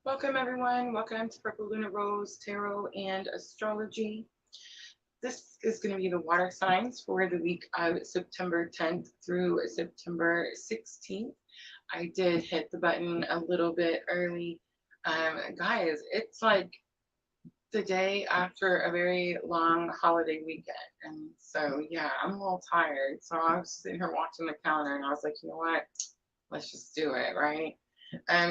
Welcome everyone. Welcome to Purple LunaRose Tarot and Astrology. This is going to be the water signs for the week of September 10th through September 16th. I did hit the button a little bit early. Guys, it's like the day after a very long holiday weekend. And so, yeah, I'm a little tired. So I was sitting here watching the calendar and I was like, you know what? Let's just do it, right?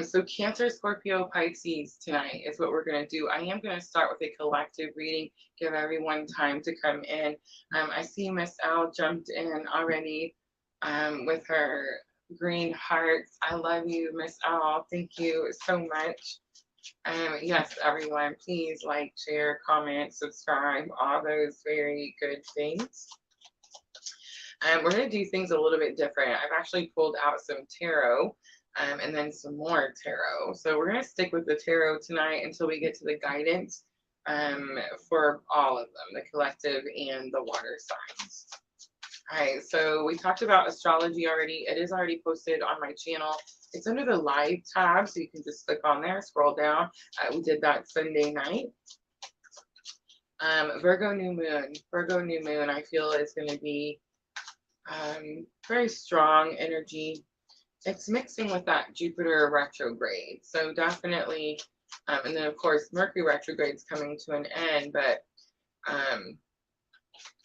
So Cancer, Scorpio, Pisces tonight is what we're going to do. I am going to start with a collective reading, give everyone time to come in. I see Miss Al jumped in already with her green hearts. I love you, Miss Al. Thank you so much. Yes, everyone, please like, share, comment, subscribe, all those very good things. We're going to do things a little bit different. I've actually pulled out some tarot. And then some more tarot. So we're going to stick with the tarot tonight until we get to the guidance for all of them, the collective and the water signs. All right, so we talked about astrology already. It is already posted on my channel. It's under the live tab, so you can just click on there, scroll down. We did that Sunday night. Virgo new moon. Virgo new moon, I feel is going to be very strong energy. It's mixing with that Jupiter retrograde. So definitely, and then of course, Mercury retrograde is coming to an end, but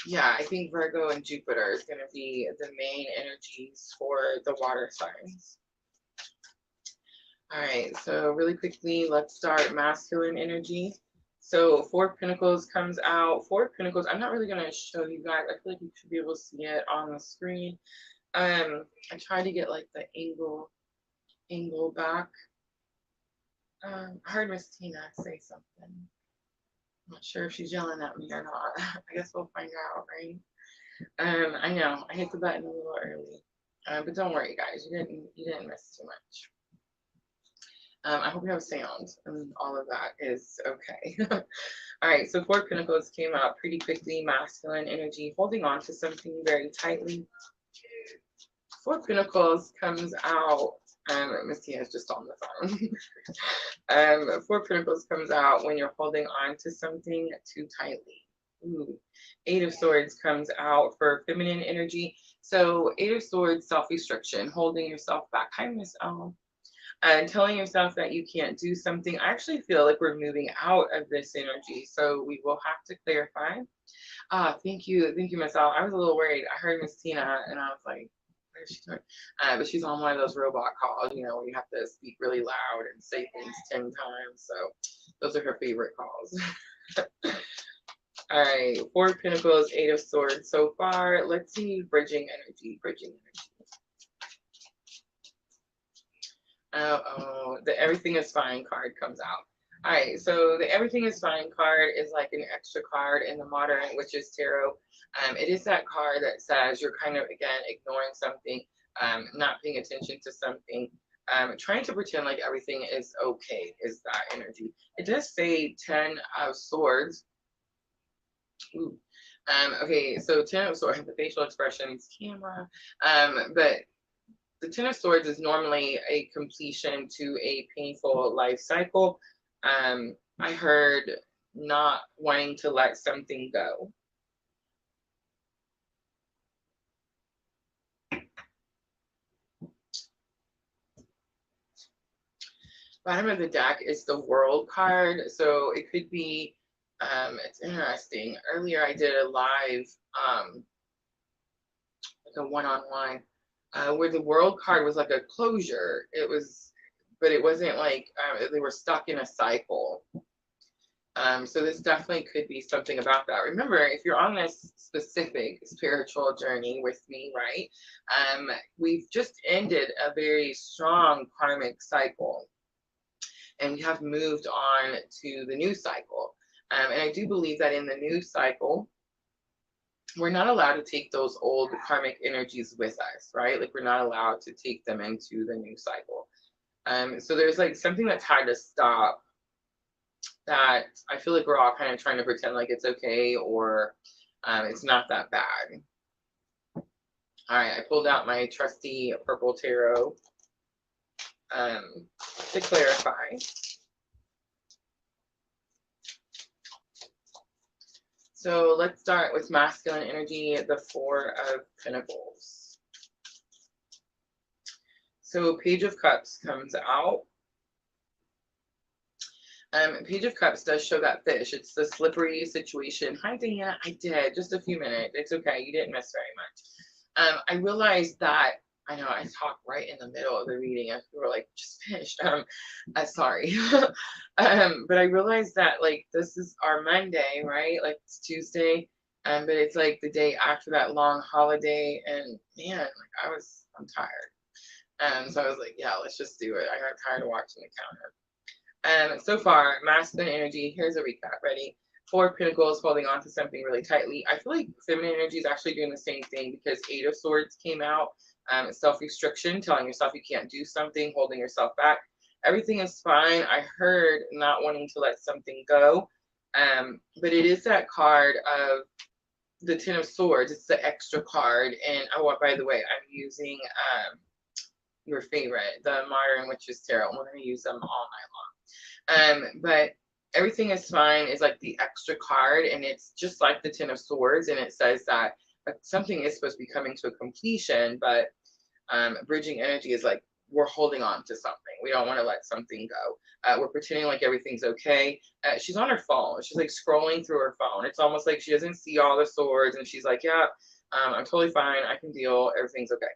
yeah, I think Virgo and Jupiter is going to be the main energies for the water signs. All right, so really quickly, let's start masculine energy. So Four of Pentacles comes out. Four of Pentacles, I'm not really going to show you guys. I feel like you should be able to see it on the screen. I tried to get like the angle back. I heard Miss Tina say something. I'm not sure if she's yelling at me or not. I guess we'll find out, right? I know I hit the button a little early, but don't worry, guys. You didn't miss too much. I hope you have sound and all of that is okay. All right, so Four of Pentacles came out pretty quickly. Masculine energy, holding on to something very tightly. Four of Pentacles comes out. Miss Tina is just on the phone. Four of Pentacles comes out when you're holding on to something too tightly. Ooh. Eight of Swords comes out for feminine energy. So Eight of Swords, self-restriction, holding yourself back. Hi, Miss L. Telling yourself that you can't do something. I actually feel like we're moving out of this energy, so we will have to clarify. Thank you, Miss Al. I was a little worried. I heard Miss Tina, and I was like, what is she doing? But she's on one of those robot calls, you know, where you have to speak really loud and say things 10 times. So those are her favorite calls. All right, Four of Pentacles, Eight of Swords so far. Let's see bridging energy. The Everything is Fine card comes out. All right, so the Everything is Fine card is like an extra card in the Modern Witches Tarot. It is that card that says you're kind of, again, ignoring something, not paying attention to something, trying to pretend like everything is okay, is that energy. It does say 10 of Swords. Ooh. Okay, so 10 of Swords, the facial expressions, camera, but the Ten of Swords is normally a completion to a painful life cycle. I heard not wanting to let something go. Bottom of the deck is the World card. So it could be, it's interesting. Earlier I did a live, like a one-on-one, where the World card was like a closure. It was, but it wasn't like they were stuck in a cycle. So this definitely could be something about that. Remember, if you're on this specific spiritual journey with me, right, we've just ended a very strong karmic cycle. And we have moved on to the new cycle. And I do believe that in the new cycle, we're not allowed to take those old karmic energies with us, right? Like we're not allowed to take them into the new cycle. So there's like something that's had to stop, that I feel like we're all kind of trying to pretend like it's okay, or it's not that bad. All right, I pulled out my trusty purple tarot to clarify. So let's start with masculine energy, the Four of Pentacles. So Page of Cups comes out. Page of Cups does show that fish. It's the slippery situation. Hi, Dana. I did. Just a few minutes. It's okay. You didn't miss very much. I realized that, I know I talked right in the middle of the reading and we were like, just finished. Sorry. But I realized that, like, this is our Monday, right? Like, it's Tuesday. But it's like the day after that long holiday. And man, like, I'm tired. So I was like, yeah, let's just do it. I got tired of watching the counter. So far, masculine energy, here's a recap. Ready? Four of Pentacles, holding on to something really tightly. I feel like feminine energy is actually doing the same thing because Eight of Swords came out. Self-restriction, telling yourself you can't do something, holding yourself back. Everything is fine. I heard not wanting to let something go. But it is that card of the Ten of Swords. It's the extra card. And oh, by the way, I'm using your favorite, the Modern Witches Tarot. We're going to use them all night long. But everything is fine is like the extra card, and it's just like the Ten of Swords, and it says that something is supposed to be coming to a completion, but bridging energy is like we're holding on to something. We don't want to let something go. We're pretending like everything's okay. She's on her phone. She's like scrolling through her phone. It's almost like she doesn't see all the swords, and she's like, yeah, I'm totally fine. I can deal. Everything's okay.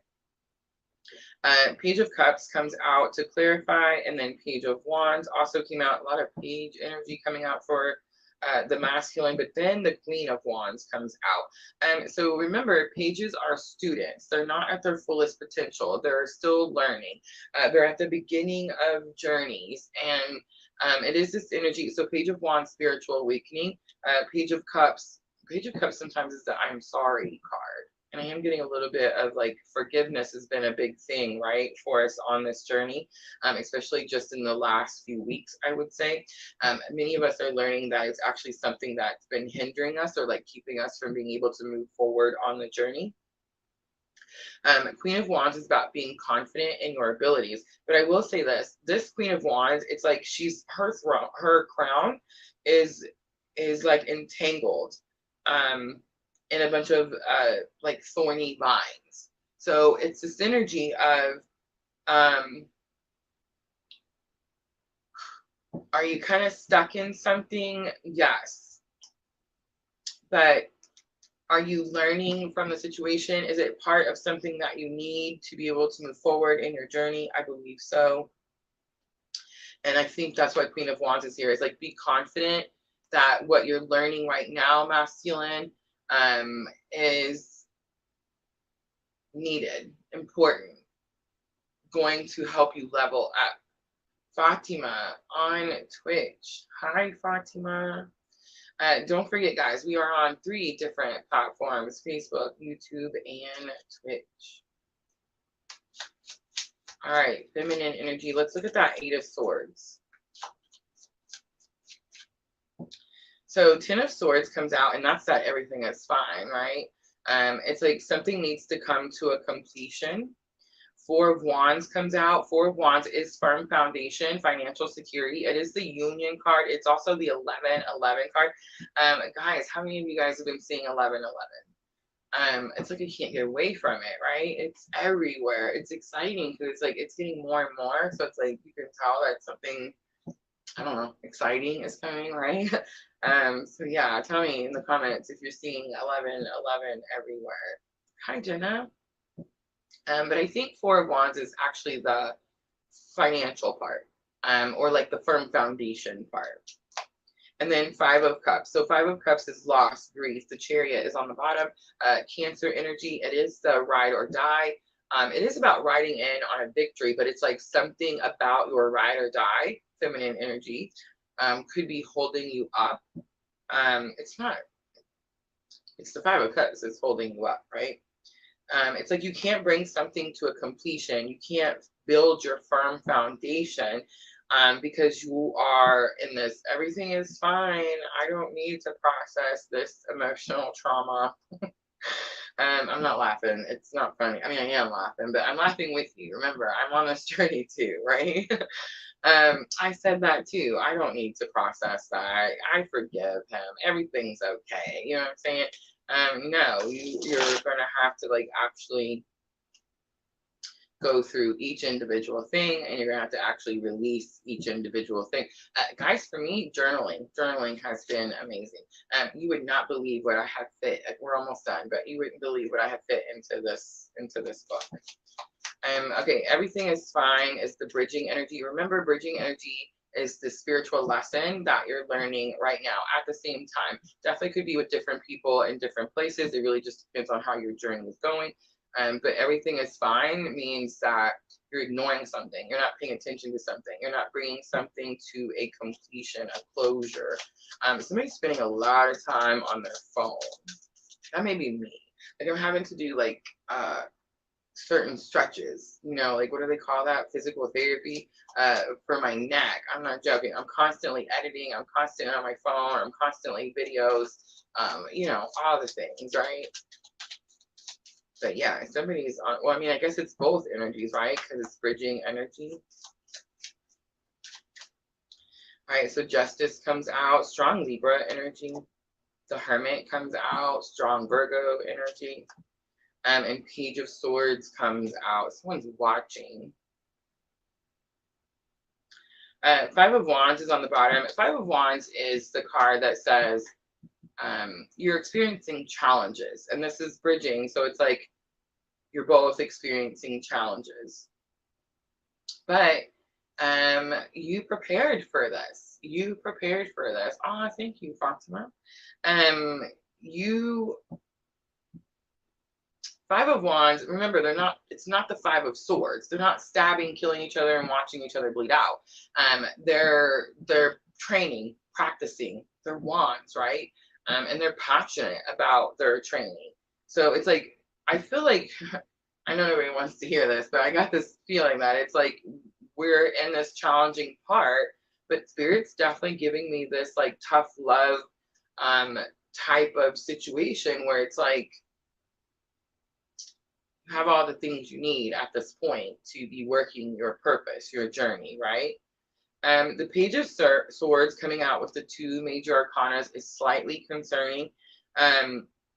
Page of Cups comes out to clarify, and then Page of Wands also came out. A lot of page energy coming out for the masculine, but then the Queen of Wands comes out. So remember, pages are students. They're not at their fullest potential. They're still learning. They're at the beginning of journeys, and it is this energy. So Page of Wands, spiritual awakening. Page of Cups sometimes is the I'm sorry card. And I am getting a little bit of like forgiveness has been a big thing, right, for us on this journey, especially just in the last few weeks, I would say. Many of us are learning that it's actually something that's been hindering us or like keeping us from being able to move forward on the journey. Queen of Wands is about being confident in your abilities. But I will say this Queen of Wands, it's like her crown is like entangled. In a bunch of like thorny vines. So it's this energy of, are you kind of stuck in something? Yes. But are you learning from the situation? Is it part of something that you need to be able to move forward in your journey? I believe so. And I think that's why Queen of Wands is here. Is like, be confident that what you're learning right now, masculine, is needed, important, going to help you level up. Fatima on Twitch. Hi, Fatima. Don't forget, guys, we are on 3 different platforms, Facebook, YouTube, and Twitch. All right, feminine energy. Let's look at that Eight of Swords. So 10 of Swords comes out, and that's that everything is fine, right? It's like something needs to come to a completion. 4 of Wands comes out. 4 of Wands is firm foundation, financial security. It is the Union card. It's also the 11-11 card. Guys, how many of you guys have been seeing 11-11? It's like you can't get away from it, right? It's everywhere. It's exciting because it's like it's getting more and more. So it's like you can tell that something, I don't know, exciting is coming, right? So yeah, tell me in the comments if you're seeing 11-11 everywhere. Hi, Jenna. But I think 4 of Wands is actually the financial part, or like the firm foundation part. And then 5 of Cups. So 5 of Cups is loss, grief. The Chariot is on the bottom. Cancer energy. It is the ride or die. It is about riding in on a victory, but it's like something about your ride or die, feminine energy, could be holding you up. It's not. It's the 5 of Cups that's holding you up, right? It's like you can't bring something to a completion. You can't build your firm foundation because you are in this, everything is fine. I don't need to process this emotional trauma. I'm not laughing. It's not funny. I mean, I am laughing, but I'm laughing with you. Remember, I'm on this journey too, right? I said that too. I don't need to process that. I forgive him. Everything's okay. You know what I'm saying? No, you're gonna have to like actually go through each individual thing, and you're gonna have to actually release each individual thing. Guys, for me, journaling has been amazing. You would not believe what I have fit. We're almost done, but you wouldn't believe what I have fit into this book. Okay, everything is fine. Is the bridging energy. Remember, bridging energy is the spiritual lesson that you're learning right now at the same time. Definitely could be with different people in different places. It really just depends on how your journey is going. But everything is fine means that you're ignoring something. You're not paying attention to something. You're not bringing something to a completion, a closure. Somebody's spending a lot of time on their phone. That may be me. Like I'm having to do like certain stretches, you know, like what do they call that? Physical therapy for my neck. I'm not joking. I'm constantly editing. I'm constantly on my phone. I'm constantly videos, you know, all the things, right? But yeah, somebody's on, well, I mean, I guess it's both energies, right? Because it's bridging energy. All right, so Justice comes out, strong Libra energy. The Hermit comes out, strong Virgo energy. And Page of Swords comes out. Someone's watching. Five of Wands is on the bottom. Five of Wands is the card that says you're experiencing challenges. And this is bridging, so it's like you're both experiencing challenges. But you prepared for this. You prepared for this. Oh, thank you, Fatima. Five of Wands, remember, it's not the Five of Swords. They're not stabbing, killing each other, and watching each other bleed out. They're training, practicing their wands, right? And they're passionate about their training. So it's like, I feel like, I know nobody wants to hear this, but I got this feeling that it's like we're in this challenging part, but Spirit's definitely giving me this like tough love type of situation where it's like, have all the things you need at this point to be working your purpose, your journey, right? The Page of Swords coming out with the two major arcanas is slightly concerning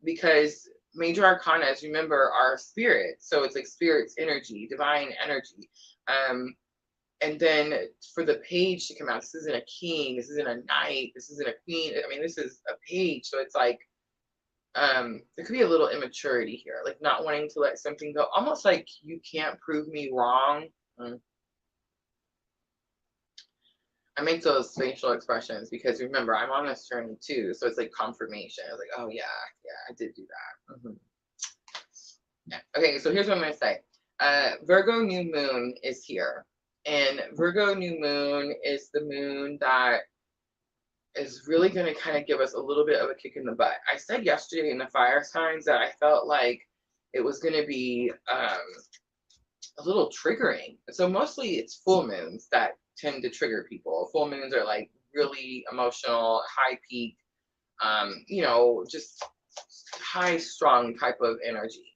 because major arcanas, remember, are spirit. So it's like spirit's energy, divine energy. And then for the page to come out, this isn't a king, this isn't a knight, this isn't a queen. I mean, this is a page. So it's like, there could be a little immaturity here, like not wanting to let something go, almost like you can't prove me wrong. I make those facial expressions because remember, I'm on this journey too, so it's like confirmation. I was like, oh yeah, I did do that. Yeah. Okay, so here's what I'm gonna say. Virgo new moon is here, and Virgo new moon is the moon that is really going to kind of give us a little bit of a kick in the butt. I said yesterday in the fire signs that I felt like it was going to be a little triggering. So mostly it's full moons that tend to trigger people. Full moons are like really emotional, high peak, you know, just high strung type of energy.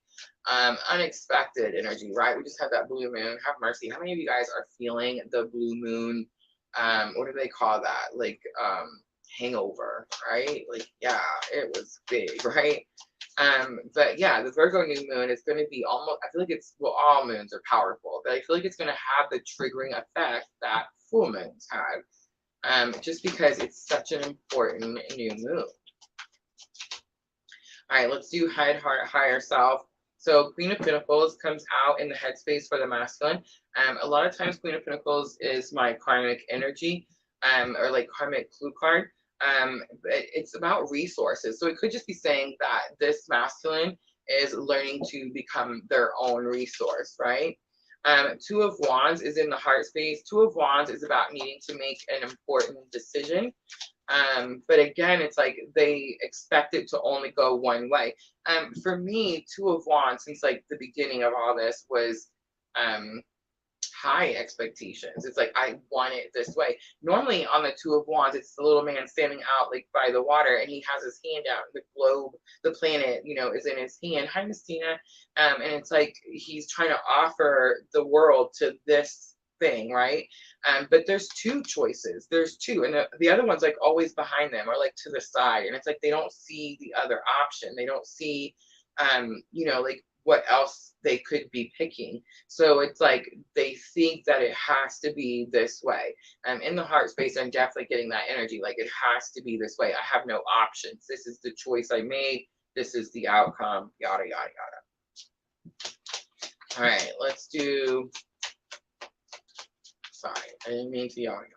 Unexpected energy, right? We just had that blue moon. Have mercy. How many of you guys are feeling the blue moon? What do they call that? Like hangover, right? Like, yeah, it was big, right? But yeah, the Virgo new moon is going to be almost, I feel like it's, well, all moons are powerful, but I feel like it's going to have the triggering effect that full moons have, just because it's such an important new moon. All right, let's do head, heart, higher self. So Queen of Pentacles comes out in the headspace for the masculine. A lot of times Queen of Pentacles is my karmic energy, or like karmic clue card. But it's about resources. So it could just be saying that this masculine is learning to become their own resource, right? Two of Wands is in the heart space. Two of Wands is about needing to make an important decision. But again, it's like they expect it to only go one way. For me, Two of Wands, since like the beginning of all this, was high expectations. It's like, I want it this way. Normally on the Two of Wands, it's the little man standing out like by the water, and he has his hand out. The globe, the planet, you know, is in his hand. Hi, Mystina. And it's like he's trying to offer the world to this thing, right? But there's two choices. There's two, and the other one's like always behind them or like to the side, and it's like they don't see the other option. They don't see, you know, like what else they could be picking. So it's like they think that it has to be this way. In the heart space, I'm definitely getting that energy. Like it has to be this way. I have no options. This is the choice I made. This is the outcome. Yada yada yada. All right, let's do. Sorry, I didn't mean to yada yada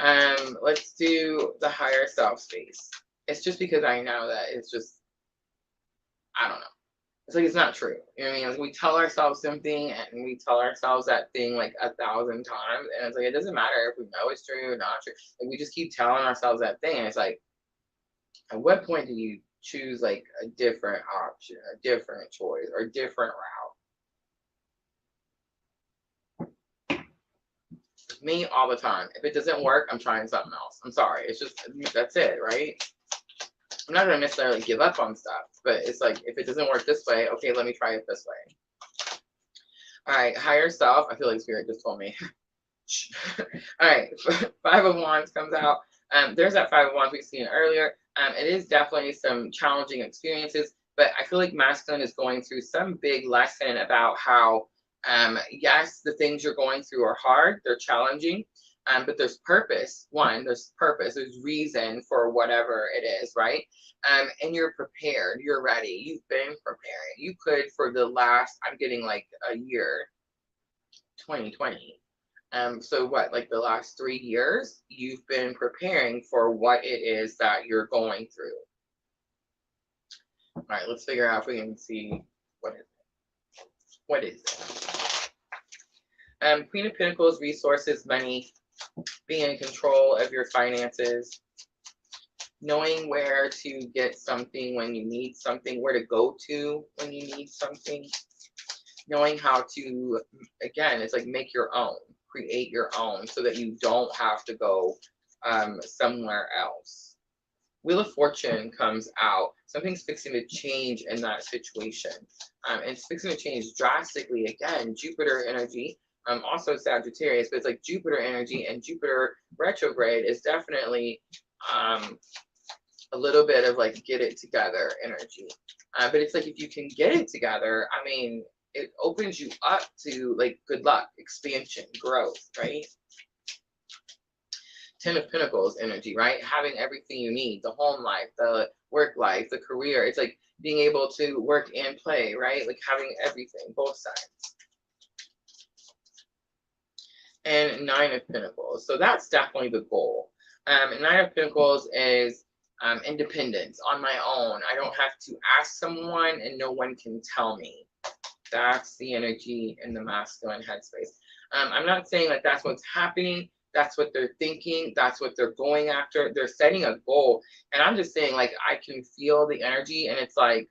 yada. Let's do the higher self space. It's just because I know that it's just, I don't know. It's like, it's not true. You know what I mean? Like, we tell ourselves something and we tell ourselves that thing like 1,000 times. And it's like, it doesn't matter if we know it's true or not true. Like, we just keep telling ourselves that thing. And it's like, at what point do you choose like a different option, a different choice, or a different route? Me, all the time. If it doesn't work, I'm trying something else. I'm sorry. It's just, that's it, right? I'm not going to necessarily give up on stuff, but it's like, if it doesn't work this way, okay, let me try it this way. All right, higher self. I feel like Spirit just told me. All right, Five of Wands comes out. There's that Five of Wands we've seen earlier. It is definitely some challenging experiences, but I feel like masculine is going through some big lesson about how, yes, the things you're going through are hard, they're challenging, but there's purpose. One, there's purpose, there's reason for whatever it is, right? And you're prepared, you're ready, you've been preparing. You could, for the last, I'm getting like a year, 2020. So what, like the last 3 years, you've been preparing for what it is that you're going through. All right, let's figure out if we can see what is it. What is it? Queen of Pentacles, resources, money, being in control of your finances, knowing where to get something when you need something, where to go to when you need something, knowing how to, again, it's like make your own, create your own so that you don't have to go somewhere else. Wheel of Fortune comes out. Something's fixing to change in that situation. It's fixing to change drastically. Again, Jupiter energy. Also Sagittarius, but it's like Jupiter energy, and Jupiter retrograde is definitely a little bit of like get it together energy. But it's like, if you can get it together, I mean, it opens you up to like good luck, expansion, growth, right? Ten of Pentacles energy, right? Having everything you need, the home life, the work life, the career. It's like being able to work and play, right? Like having everything, both sides. And Nine of Pentacles. So that's definitely the goal. Nine of Pentacles is independence on my own. I don't have to ask someone and no one can tell me. That's the energy in the masculine headspace. I'm not saying that that's what's happening. That's what they're thinking. That's what they're going after. They're setting a goal. And I'm just saying, like, I can feel the energy, and it's like,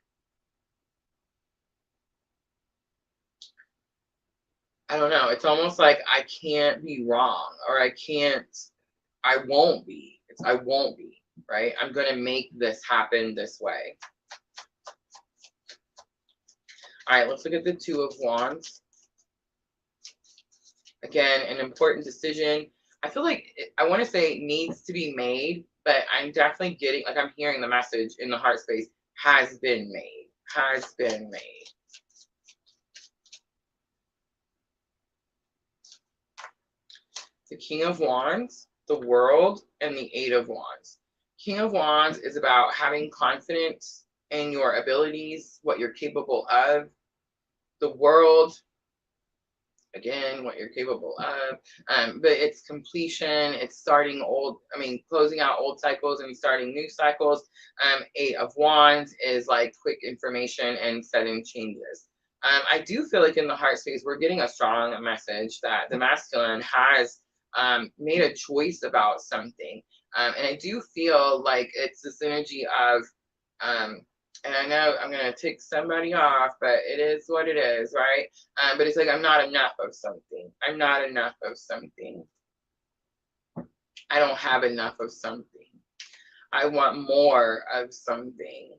I don't know. It's almost like I can't be wrong, or I won't be. I won't be, right? I'm going to make this happen this way. All right, let's look at the Two of Wands. Again, an important decision. I feel like, I want to say needs to be made, but I'm definitely getting, like, I'm hearing the message in the heart space, has been made, has been made. The King of Wands, the World, and the Eight of Wands. King of Wands is about having confidence in your abilities, what you're capable of. The World, again, what you're capable of. But it's completion, it's starting old, closing out old cycles and starting new cycles. Eight of Wands is like quick information and setting changes. I do feel like in the heart space, we're getting a strong message that the masculine has made a choice about something. And I do feel like it's this energy of, And I know I'm going to tick somebody off, but it is what it is, right? But it's like, I'm not enough of something. I'm not enough of something. I don't have enough of something. I want more of something.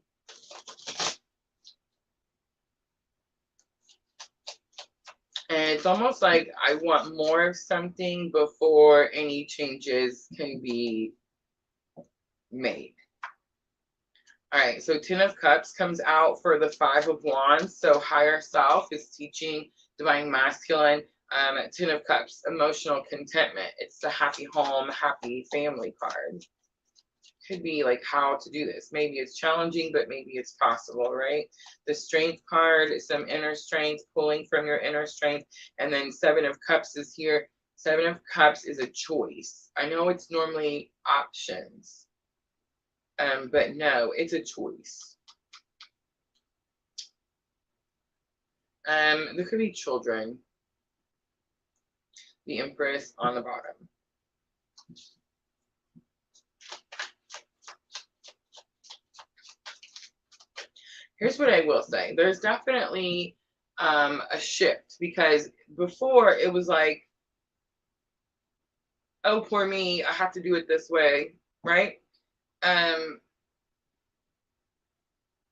And it's almost like I want more of something before any changes can be made. All right, so Ten of Cups comes out for the Five of Wands. So higher self is teaching divine masculine. Ten of Cups, emotional contentment. It's the happy home, happy family card. Could be like how to do this. Maybe it's challenging, but maybe it's possible, right? The Strength card is some inner strength, pulling from your inner strength. And then Seven of Cups is here. Seven of Cups is a choice. I know it's normally options, but no, it's a choice. There could be children. The Empress on the bottom. Here's what I will say. There's definitely a shift, because before it was like, oh, poor me, I have to do it this way, right? And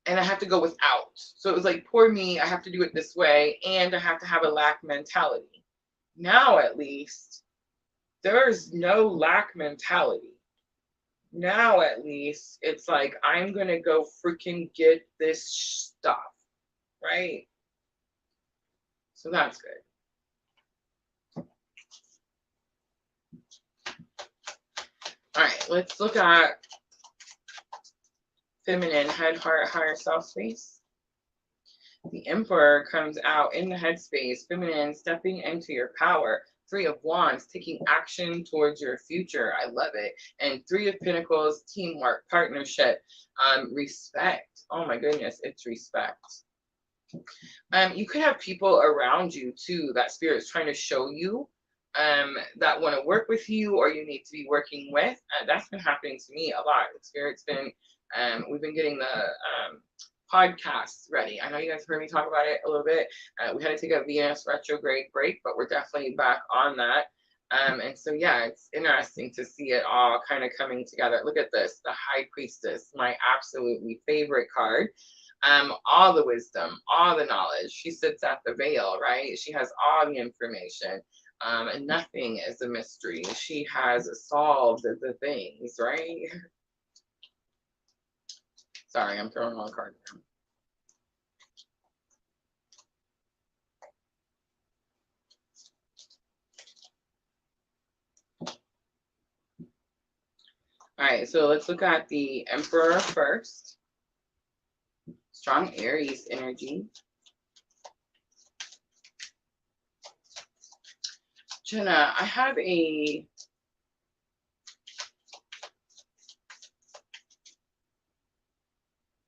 I have to go without. So it was like, poor me, I have to do it this way, and I have to have a lack mentality. Now, at least, there's no lack mentality. Now, at least, it's like, I'm going to go freaking get this stuff, right? So that's good. All right, let's look at feminine head, heart, higher self space. The Emperor comes out in the headspace, feminine, stepping into your power. Three of Wands, taking action towards your future. I love it. And Three of Pentacles, teamwork, partnership, respect. Oh my goodness, it's respect. You could have people around you too that Spirit's trying to show you that want to work with you, or you need to be working with. That's been happening to me a lot. Spirit's been, we've been getting the podcasts ready. I know you guys heard me talk about it a little bit. We had to take a Venus retrograde break, but we're definitely back on that. And so, yeah, it's interesting to see it all kind of coming together. Look at this, the High Priestess, my absolutely favorite card. All the wisdom, all the knowledge. She sits at the veil, right? She has all the information. And nothing is a mystery. She has solved the things, right? Sorry, I'm throwing all the cards down. All right, so let's look at the Emperor first. Strong Aries energy. Jenna, I have a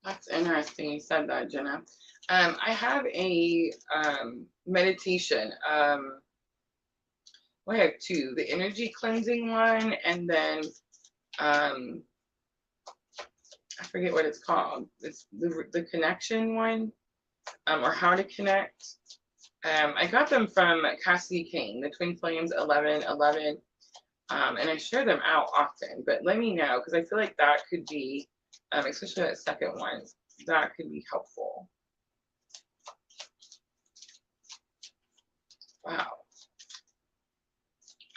that's interesting you said that, Jenna. I have a meditation. Well, I have two, the energy cleansing one, and then I forget what it's called. It's the connection one, or how to connect. I got them from Cassidy Kane, the Twin Flames 1111, and I share them out often. But let me know, because I feel like that could be, especially that second one, that could be helpful. Wow.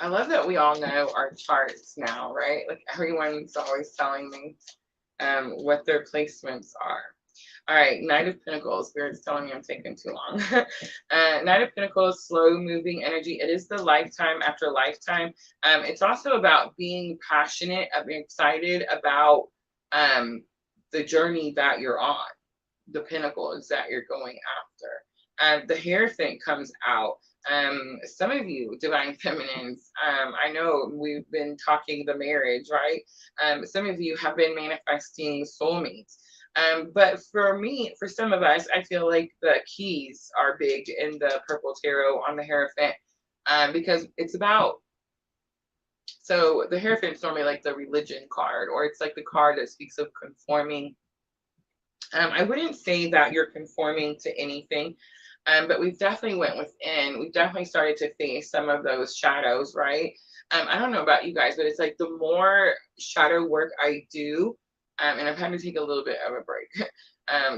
I love that we all know our charts now, right? Like everyone's always telling me what their placements are. All right, Knight of Pentacles. Spirit's telling me I'm taking too long. Knight of Pentacles, slow moving energy. It is the lifetime after lifetime. It's also about being passionate, excited about the journey that you're on, the pinnacles that you're going after. The Hierophant comes out. Some of you divine feminines, I know we've been talking the marriage, right? Some of you have been manifesting soulmates. But for me, for some of us, I feel like the keys are big in the purple tarot on the Hierophant, because it's about, so the Hierophant's normally like the religion card, or it's like the card that speaks of conforming I wouldn't say that you're conforming to anything, but we've definitely went within. We've definitely started to face some of those shadows, right? I don't know about you guys, but it's like the more shadow work I do, and I've had to take a little bit of a break,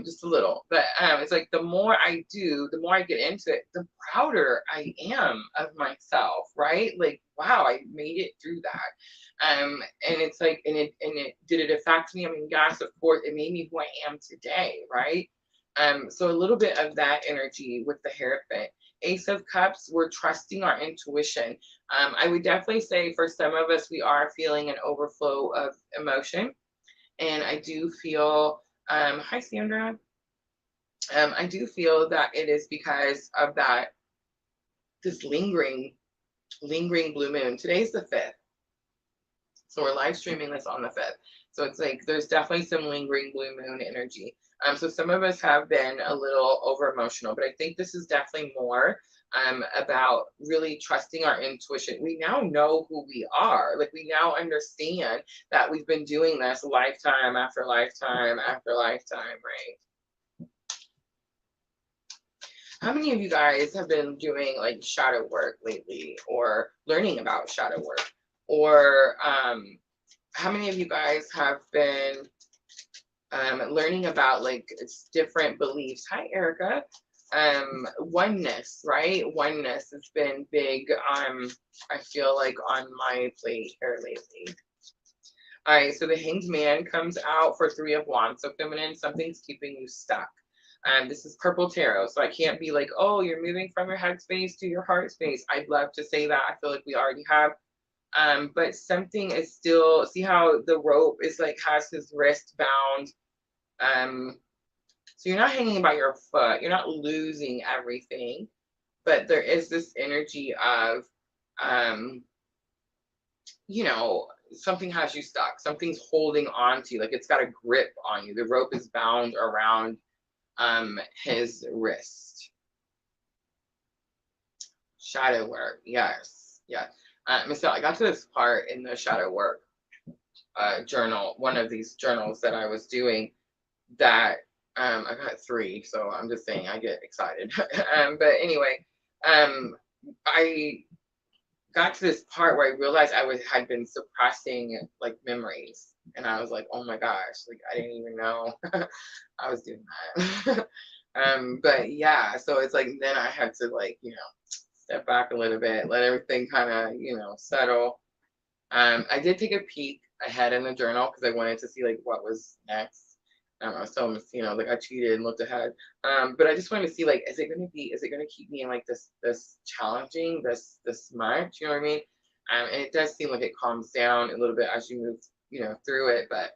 just a little, but it's like the more I do, the more I get into it, the prouder I am of myself, right? Like, wow, I made it through that. And it's like, and it did it affect me? I mean, yes, of course, it made me who I am today, right? So a little bit of that energy with the Hierophant. Ace of Cups, we're trusting our intuition. I would definitely say for some of us, we are feeling an overflow of emotion. And I do feel, hi Sandra, I do feel that it is because of that, this lingering blue moon. Today's the 5th. So we're live streaming this on the 5th. So it's like there's definitely some lingering blue moon energy. So some of us have been a little over emotional, but I think this is definitely more about really trusting our intuition. We now know who we are. Like we now understand that we've been doing this lifetime after lifetime after lifetime, right? How many of you guys have been doing like shadow work lately or learning about shadow work? Or how many of you guys have been learning about like it's different beliefs? Hi, Erica. Oneness, right? Oneness has been big. I feel like on my plate here lately. All right, so the Hanged Man comes out for 3 of Wands. So feminine, something's keeping you stuck. This is purple tarot, so I can't be like, oh, you're moving from your head space to your heart space. I'd love to say that. I feel like we already have. But something is still, see how the rope is like has his wrist bound. So you're not hanging by your foot, you're not losing everything, but there is this energy of, you know, something has you stuck, something's holding on to you, like it's got a grip on you. The rope is bound around his wrist. Shadow work, yes, yeah. Michelle, I got to this part in the shadow work journal, one of these journals that I was doing, that I got 3, so I'm just saying I get excited. But anyway, I got to this part where I realized had been suppressing like memories, and I was like, oh my gosh, like I didn't even know I was doing that. But yeah, so it's like then I had to like, you know, step back a little bit, let everything kind of, you know, settle. I did take a peek ahead in the journal because I wanted to see like what was next. I was telling Miss, you know, like I cheated and looked ahead. But I just wanted to see like, is it gonna keep me in like this challenging, this much? You know what I mean? And it does seem like it calms down a little bit as you move, you know, through it, but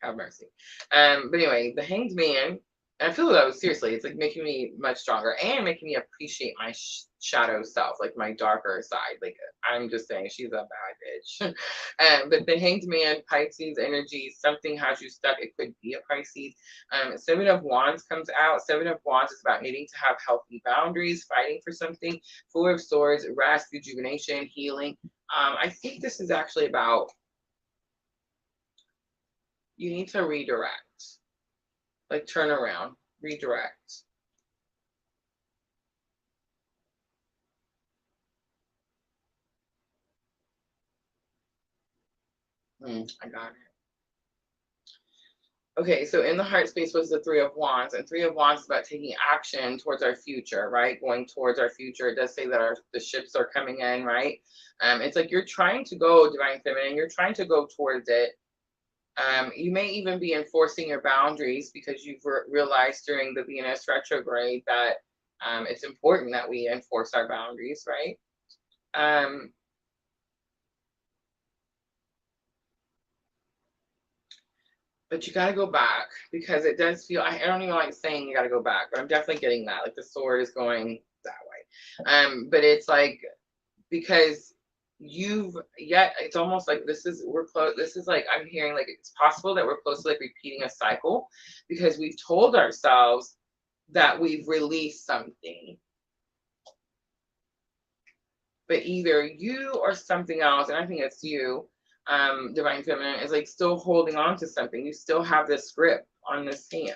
have mercy. But anyway, the Hanged Man, and I feel that seriously, it's like making me much stronger and making me appreciate my shadow self, like my darker side. Like I'm just saying, she's a bad bitch. But the Hanged Man, Pisces energy, something has you stuck. It could be a Pisces. 7 of Wands comes out. 7 of Wands is about needing to have healthy boundaries, fighting for something. 4 of Swords, rest, rejuvenation, healing. I think this is actually about you need to redirect, like turn around, redirect. I got it. Okay, so in the heart space was the 3 of Wands, and 3 of Wands is about taking action towards our future, right? Going towards our future. It does say that the ships are coming in, right? It's like you're trying to go, Divine Feminine, you're trying to go towards it. You may even be enforcing your boundaries because you've realized during the Venus retrograde that it's important that we enforce our boundaries, right? But you got to go back because it does feel, I don't even like saying you got to go back, but I'm definitely getting that. Like the sword is going that way. But it's like, because it's almost like we're close. This is like, I'm hearing like it's possible that we're close to like repeating a cycle because we've told ourselves that we've released something. But either you or something else, and I think it's you, Divine Feminine, is like still holding on to something. You still have this grip on this hand.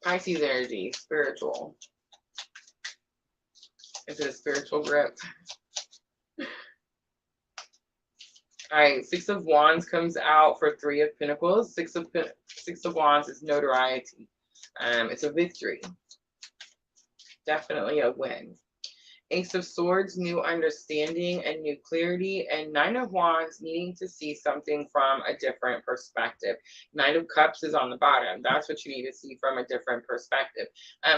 Pisces energy, spiritual. Is it a spiritual grip? All right, Six of Wands comes out for Three of Pentacles. Six of Wands is notoriety. It's a victory. Definitely a win. Ace of Swords, new understanding and new clarity. And Nine of Wands, needing to see something from a different perspective. Nine of Cups is on the bottom. That's what you need to see from a different perspective.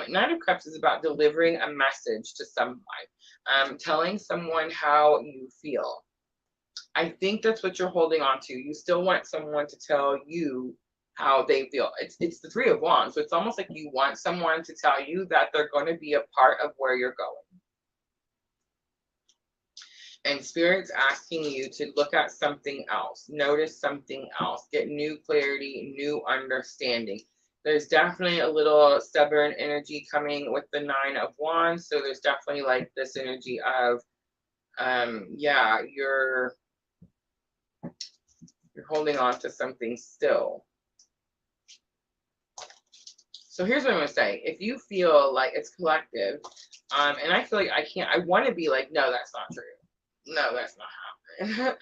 Nine of Cups is about delivering a message to someone, telling someone how you feel. I think that's what you're holding on to. You still want someone to tell you how they feel. It's the Three of Wands. So it's almost like you want someone to tell you that they're going to be a part of where you're going. And Spirit's asking you to look at something else, notice something else, get new clarity, new understanding. There's definitely a little stubborn energy coming with the Nine of Wands. So there's definitely like this energy of, yeah, you're holding on to something still. So here's what I'm going to say. If you feel like it's collective, and I feel like I want to be like, no, that's not true. No, that's not happening.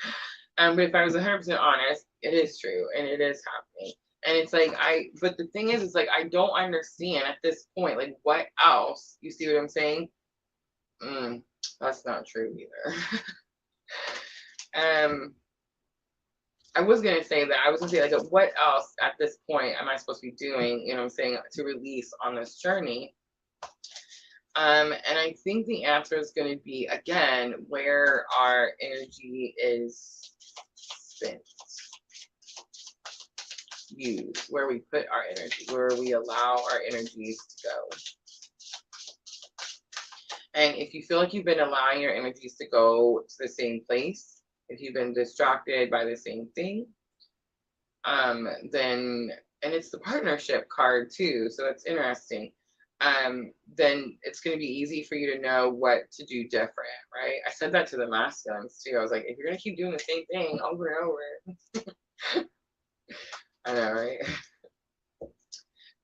But if I was 100% honest, it is true and it is happening. And it's like, but the thing is, it's like, I don't understand at this point, like what else, you see what I'm saying? That's not true either. I was going to say that, I was going to say like, what else at this point am I supposed to be doing, you know what I'm saying, to release on this journey? And I think the answer is going to be, again, where our energy is spent, used, where we put our energy, where we allow our energies to go. And if you feel like you've been allowing your energies to go to the same place, if you've been distracted by the same thing, then, and it's the partnership card too, so that's interesting. Then it's going to be easy for you to know what to do different, right? I said that to the masculines too. I was like, if you're going to keep doing the same thing over and over. I know, right?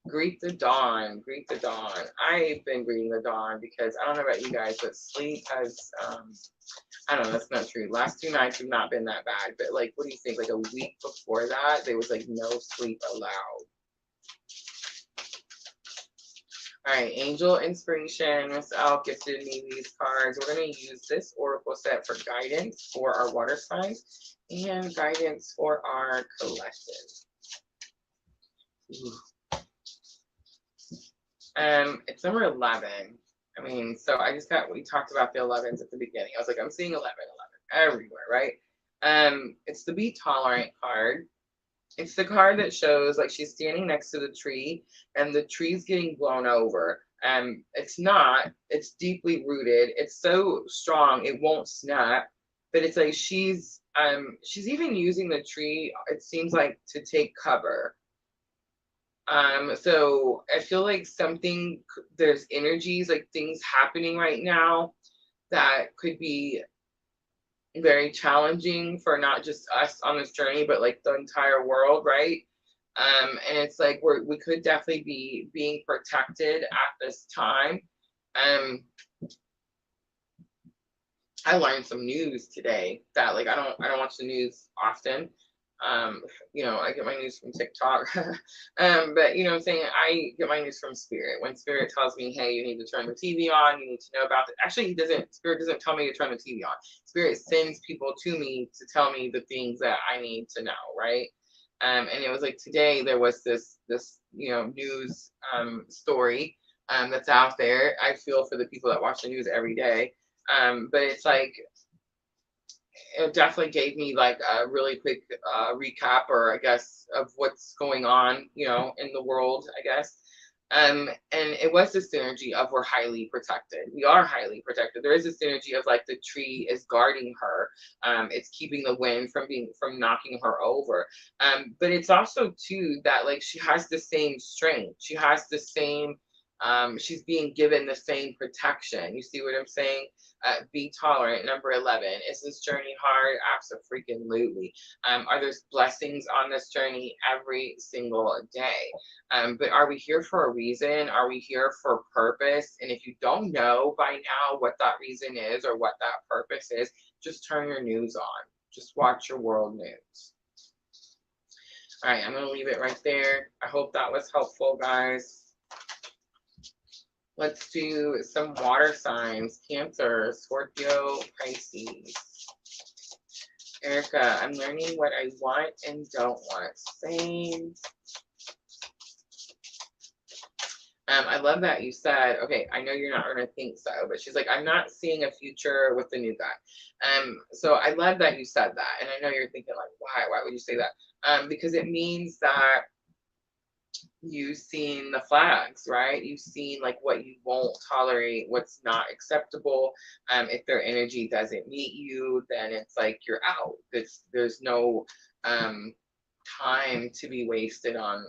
Greet the dawn, greet the dawn. I've been greeting the dawn because I don't know about you guys, but sleep has, I don't know, that's not true. Last 2 nights have not been that bad, but like, what do you think? Like a week before that, there was like no sleep allowed. All right, angel inspiration. Miss L gifted me these cards. We're going to use this oracle set for guidance for our water signs and guidance for our collective. Ooh. It's number 11. I mean, so I just got, we talked about the 11s at the beginning. I was like, I'm seeing 11 everywhere, right? It's the Be Tolerant card. It's the card that shows like she's standing next to the tree and the tree's getting blown over. It's not, it's deeply rooted. It's so strong, it won't snap, but it's like she's even using the tree, it seems like, to take cover. So I feel like there's energies, like things happening right now that could be very challenging for not just us on this journey, but like the entire world, right? And it's like we could definitely be being protected at this time. I learned some news today that like I don't watch the news often. You know, I get my news from TikTok. But you know what I'm saying, I get my news from Spirit. When Spirit tells me, hey, you need to turn the TV on, you need to know about it. Actually, Spirit doesn't tell me to turn the TV on. Spirit sends people to me to tell me the things that I need to know, right? And it was like today there was this you know, news story that's out there. I feel for the people that watch the news every day. But it's like, it definitely gave me like a really quick recap, or I guess, of what's going on, you know, in the world, I guess. And it was this energy of we're highly protected. We are highly protected. There is this energy of like the tree is guarding her. It's keeping the wind from knocking her over. But it's also too that like she has the same strength. She has the same She's being given the same protection. You see what I'm saying? Be tolerant. Number 11. Is this journey hard? Absolutely. Are there blessings on this journey every single day? But are we here for a reason? Are we here for purpose? And if you don't know by now what that reason is or what that purpose is, just turn your news on. Just watch your world news. All right, I'm going to leave it right there. I hope that was helpful, guys. Let's do some water signs. Cancer, Scorpio, Pisces. Erica, I'm learning what I want and don't want. Same. I love that you said, okay, I know you're not going to think so, but she's like, I'm not seeing a future with the new guy. So I love that you said that. And I know you're thinking like, why would you say that? Because it means that you've seen the flags, right? You've seen like what you won't tolerate, what's not acceptable. If their energy doesn't meet you, then it's like you're out. There's no time to be wasted on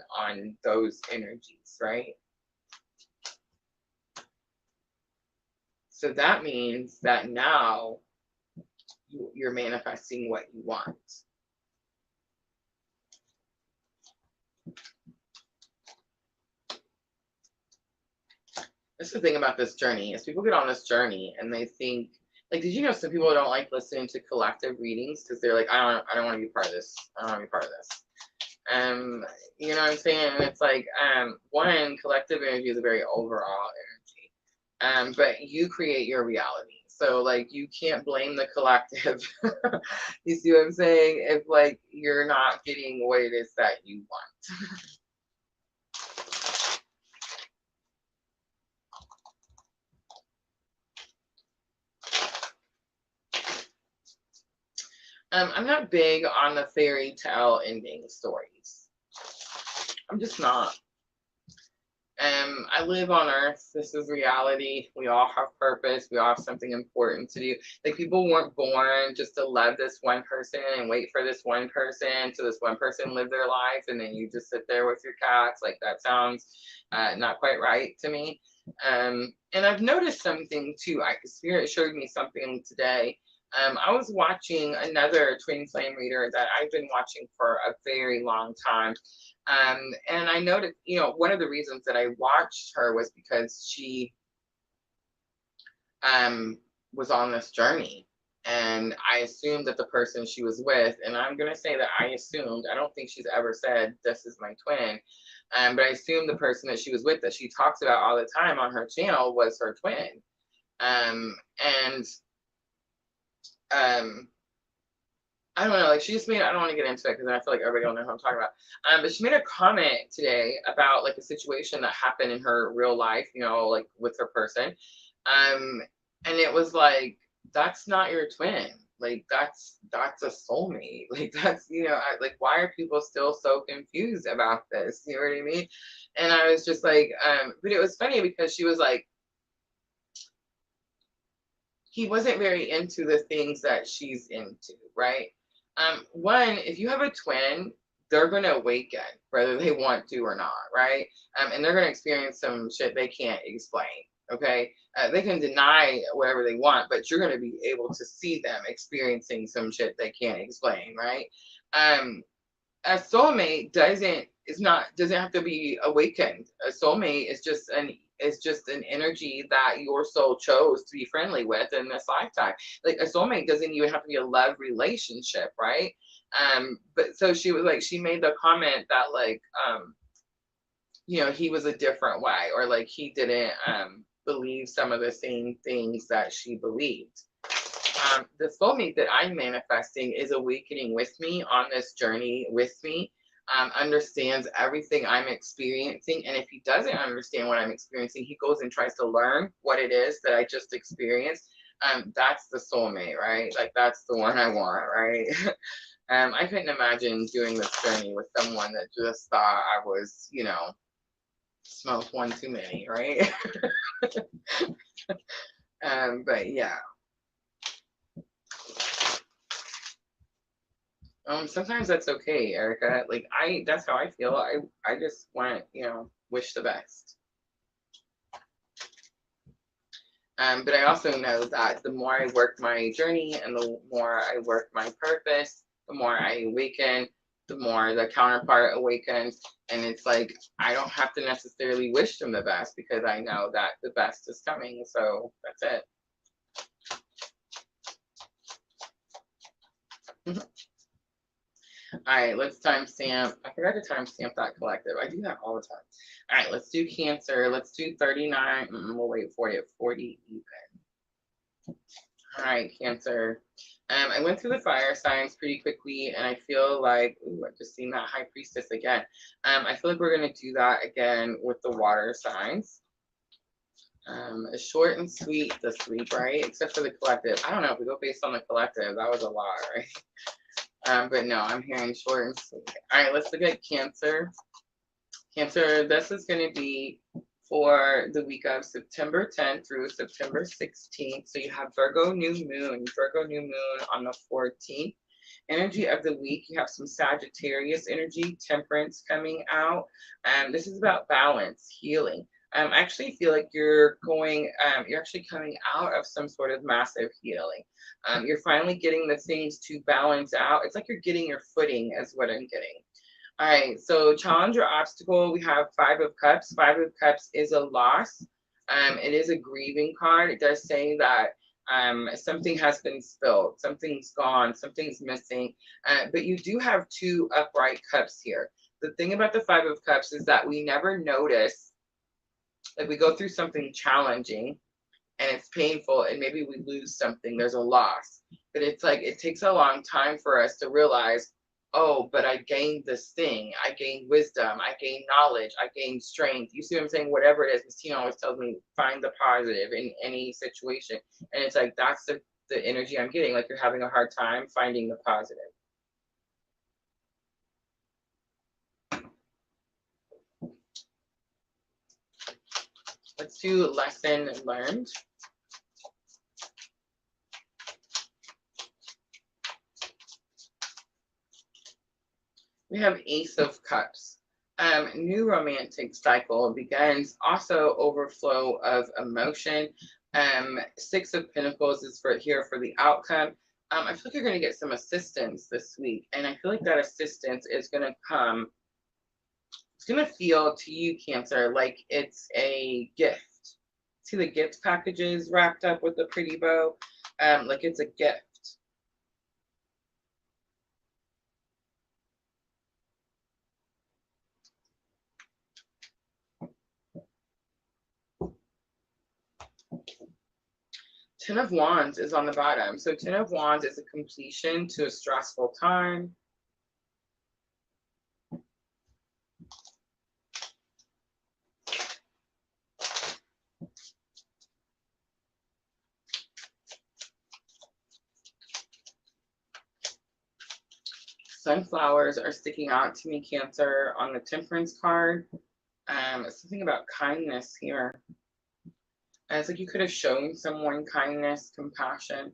those energies, right? So that means that now you're manifesting what you want. That's the thing about this journey is people get on this journey and they think, like, did you know some people don't like listening to collective readings because they're like, I don't want to be part of this. I don't want to be part of this. You know what I'm saying? And it's like, one, collective energy is a very overall energy. But you create your reality. So like you can't blame the collective. You see what I'm saying? If like you're not getting what it is that you want. I'm not big on the fairy tale ending stories. I'm just not. I live on Earth. This is reality. We all have purpose. We all have something important to do. Like people weren't born just to love this one person and wait for this one person so this one person live their life and then you just sit there with your cats. Like that sounds not quite right to me. And I've noticed something too. Spirit showed me something today. I was watching another twin flame reader that I've been watching for a very long time. And I noticed, you know, one of the reasons that I watched her was because she was on this journey. And I assumed that the person she was with, and I'm going to say that I assumed, I don't think she's ever said, this is my twin. But I assumed the person that she was with, that she talks about all the time on her channel, was her twin. I don't know, like she just made, I don't want to get into it because I feel like everybody will know who I'm talking about. But she made a comment today about like a situation that happened in her real life, you know, like with her person. And it was like, that's not your twin. Like that's a soulmate. Like that's, you know, like why are people still so confused about this? You know what I mean? And I was just like, but it was funny because she was like, he wasn't very into the things that she's into, right? One, if you have a twin, they're going to awaken whether they want to or not, right? And they're going to experience some shit they can't explain, okay? They can deny whatever they want, but you're going to be able to see them experiencing some shit they can't explain, right? A soulmate doesn't have to be awakened. A soulmate is just an energy that your soul chose to be friendly with in this lifetime. Like a soulmate doesn't even have to be a love relationship, right? But so she was like, she made the comment that like, you know, he was a different way, or like he didn't believe some of the same things that she believed. The soulmate that I'm manifesting is awakening with me on this journey with me. Understands everything I'm experiencing. And if he doesn't understand what I'm experiencing, he goes and tries to learn what it is that I just experienced. That's the soulmate, right? Like that's the one I want, right? I couldn't imagine doing this journey with someone that just thought I was, you know, smoked one too many, right? But yeah. Sometimes that's okay, Erica. Like that's how I feel. I just want, you know, wish the best. But I also know that the more I work my journey and the more I work my purpose, the more I awaken, the more the counterpart awakens. And it's like, I don't have to necessarily wish them the best because I know that the best is coming. So that's it. All right, let's timestamp. I forgot to timestamp that collective. I do that all the time. All right, let's do Cancer. Let's do 39. We'll wait for you. 40 even. All right, Cancer. I went through the fire signs pretty quickly, and I feel like, ooh, I've just seen that High Priestess again. I feel like we're going to do that again with the water signs. Short and sweet this week, right? Except for the collective. I don't know if we go based on the collective. That was a lot, right? But no, I'm hearing short and sweet. All right, let's look at Cancer. Cancer, this is going to be for the week of September 10th through September 16th. So you have Virgo new moon on the 14th. Energy of the week, you have some Sagittarius energy, Temperance coming out. This is about balance, healing. I actually feel like you're actually coming out of some sort of massive healing. You're finally getting the things to balance out. It's like you're getting your footing, is what I'm getting. All right, so challenge or obstacle, we have Five of Cups. Five of Cups is a loss. It is a grieving card. It does say that something has been spilled, something's gone, something's missing, but you do have two upright cups here. The thing about the Five of Cups is that we never notice, like we go through something challenging and it's painful and maybe we lose something, there's a loss, but it's like it takes a long time for us to realize, oh, but I gained this thing. I gained wisdom. I gained knowledge. I gained strength. You see what I'm saying? Whatever it is, Miss Tina always tells me, find the positive in any situation. And it's like, that's the energy I'm getting. Like you're having a hard time finding the positive. Let's do lesson learned. We have Ace of Cups. New romantic cycle begins. Also overflow of emotion. Six of Pentacles is for the outcome. I feel like you're going to get some assistance this week. And I feel like that assistance is going to come. It's going to feel to you, Cancer, like it's a gift. See the gift packages wrapped up with a pretty bow? Like it's a gift. Ten of Wands is on the bottom. So Ten of Wands is a completion to a stressful time. Sunflowers are sticking out to me, Cancer, on the Temperance card. Something about kindness here. It's like you could have shown someone kindness, compassion.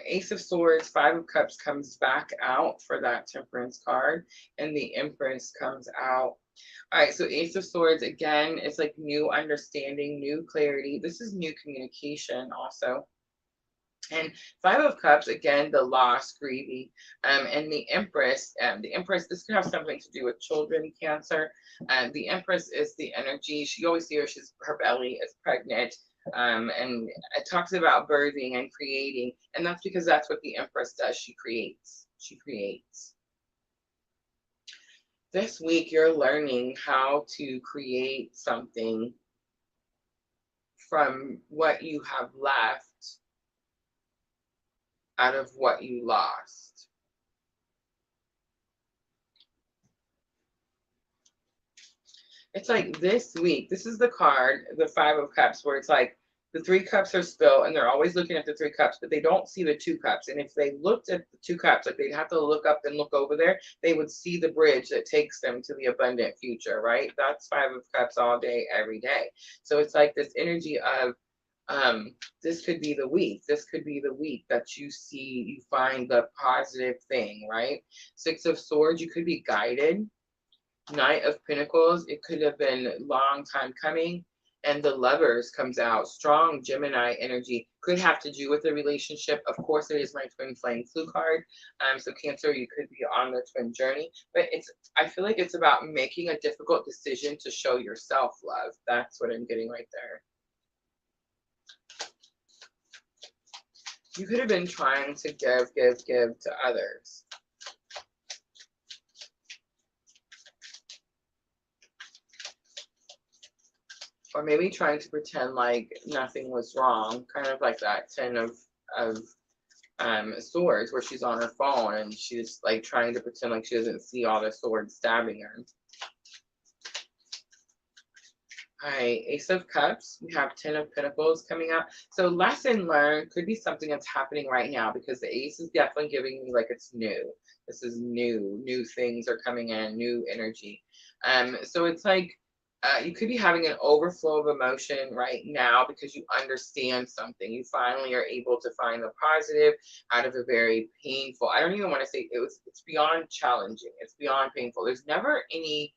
Ace of Swords, Five of Cups comes back out for that Temperance card, and the Empress comes out. All right, so Ace of Swords, again, it's like new understanding, new clarity. This is new communication also. And Five of Cups, again, the loss, grieving. And the Empress, this could have something to do with children, Cancer. The Empress is the energy. She always hears her belly is pregnant. And it talks about birthing and creating. And that's because that's what the Empress does. She creates. She creates. This week, you're learning how to create something from what you have left out of what you lost. It's like this week, this is the card, the Five of Cups, where it's like the three cups are spilled and they're always looking at the three cups, but they don't see the two cups. And if they looked at the two cups, like they'd have to look up and look over there, they would see the bridge that takes them to the abundant future, right? That's Five of Cups all day, every day. So it's like this energy of, this could be the week. This could be the week that you see, you find the positive thing, right? Six of Swords, you could be guided. Knight of Pentacles, it could have been a long time coming. And the Lovers comes out. Strong Gemini energy. Could have to do with the relationship. Of course, it is my twin flame flu card. So Cancer, you could be on the twin journey. But I feel like it's about making a difficult decision to show yourself love. That's what I'm getting right there. You could have been trying to give to others. Or maybe trying to pretend like nothing was wrong, kind of like that Ten of Swords, where she's on her phone and she's like trying to pretend like she doesn't see all the swords stabbing her. All right, Ace of Cups. We have 10 of Pentacles coming out. So lesson learned could be something that's happening right now, because the Ace is definitely giving me like it's new. This is new things are coming in, new energy. So it's like you could be having an overflow of emotion right now because you understand something. You finally are able to find the positive out of a very painful, I don't even want to say it's beyond challenging. It's beyond painful. There's never any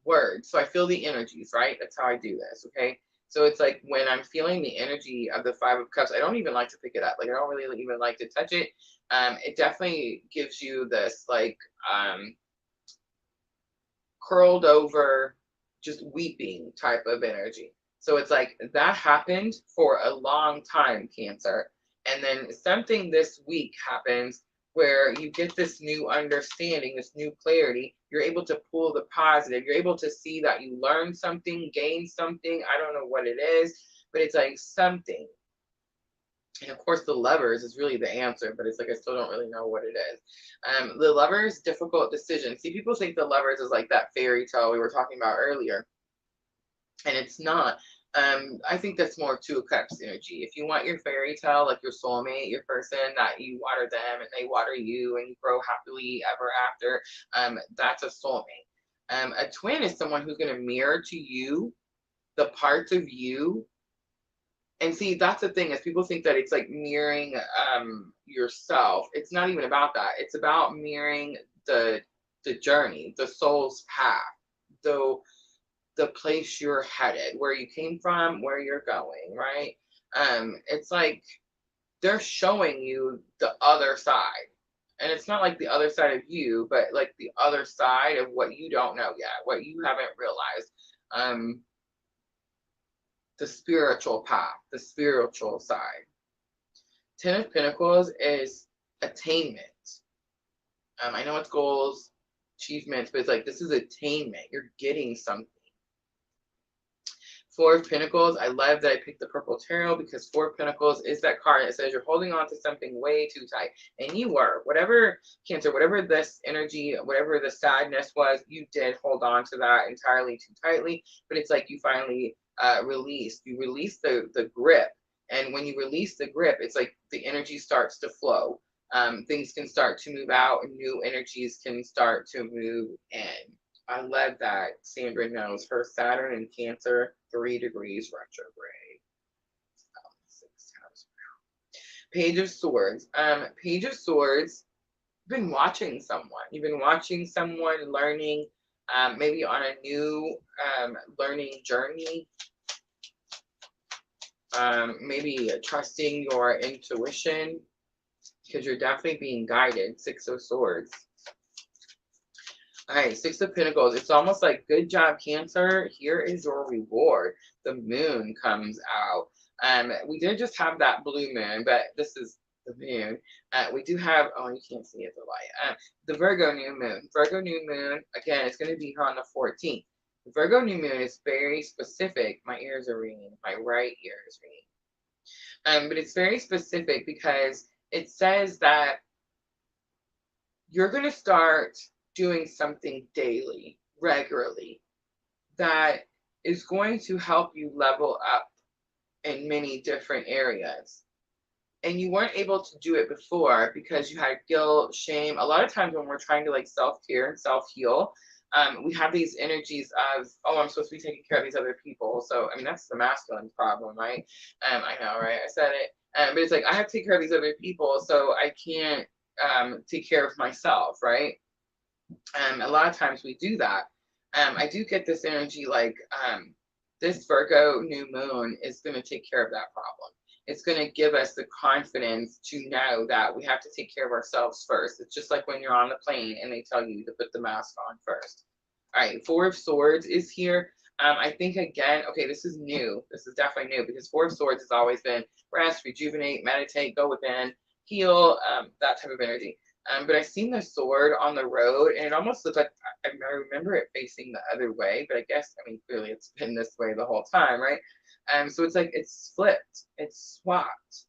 words. So I feel the energies, right? That's how I do this, okay? So it's like when I'm feeling the energy of the Five of Cups, I don't even like to pick it up. Like I don't really even like to touch it. It definitely gives you this like curled over, just weeping type of energy. So it's like that happened for a long time, Cancer. And then something this week happens where you get this new understanding, this new clarity. You're able to pull the positive. You're able to see that you learned something, gained something. I don't know what it is, but it's like something. And of course, the Lovers is really the answer, but it's like I still don't really know what it is. The Lovers, difficult decision. See, people think the Lovers is like that fairy tale we were talking about earlier, and it's not. I think that's more Two of Cups energy. If you want your fairy tale, like your soulmate, your person that you water them and they water you and you grow happily ever after, that's a soulmate. A twin is someone who's going to mirror to you the parts of you. And see, that's the thing, is people think that it's like mirroring yourself. It's not even about that. It's about mirroring the journey, the soul's path, the place you're headed, where you came from, where you're going, right? It's like they're showing you the other side. And it's not like the other side of you, but like the other side of what you don't know yet, what you haven't realized. The spiritual path, the spiritual side. Ten of Pentacles is attainment. I know it's goals, achievements, but it's like this is attainment. You're getting something. Four of Pentacles. I love that I picked the purple tarot, because Four of Pentacles is that card that says you're holding on to something way too tight. And you were. Whatever, Cancer, whatever this energy, whatever the sadness was, you did hold on to that entirely too tightly. But it's like you finally released. You release the grip. And when you release the grip, it's like the energy starts to flow. Things can start to move out, and new energies can start to move in. I love that Sandra knows her Saturn in Cancer, 3 degrees retrograde. 6 times around. Page of Swords. Page of Swords, you've been watching someone. You've been watching someone learning, maybe on a new learning journey. Maybe trusting your intuition, because you're definitely being guided. 6 of Swords. All right, 6 of Pentacles. It's almost like, good job, Cancer. Here is your reward. The moon comes out. We did just have that blue moon, but this is the moon. We do have, oh, you can't see it, the light. The Virgo new moon. Virgo new moon, again, it's going to be here on the 14th. The Virgo new moon is very specific. My ears are ringing. My right ear is ringing. But it's very specific because it says that you're going to start doing something daily, regularly, that is going to help you level up in many different areas. And you weren't able to do it before because you had guilt, shame. A lot of times when we're trying to like self-care and self-heal, we have these energies of, oh, I'm supposed to be taking care of these other people. So, I mean, that's the masculine problem, right? I know, right? I said it. But it's like, I have to take care of these other people, so I can't take care of myself, right? A lot of times we do that. I do get this energy like this Virgo new moon is going to take care of that problem. It's going to give us the confidence to know that we have to take care of ourselves first. It's just like when you're on the plane and they tell you to put the mask on first. All right, Four of Swords is here. I think again, okay, this is new. This is definitely new because Four of Swords has always been rest, rejuvenate, meditate, go within, heal, that type of energy. But I seen the sword on the road and it almost looked like, I remember it facing the other way, but I guess, I mean, clearly it's been this way the whole time, right? So it's like it's flipped, it's swapped.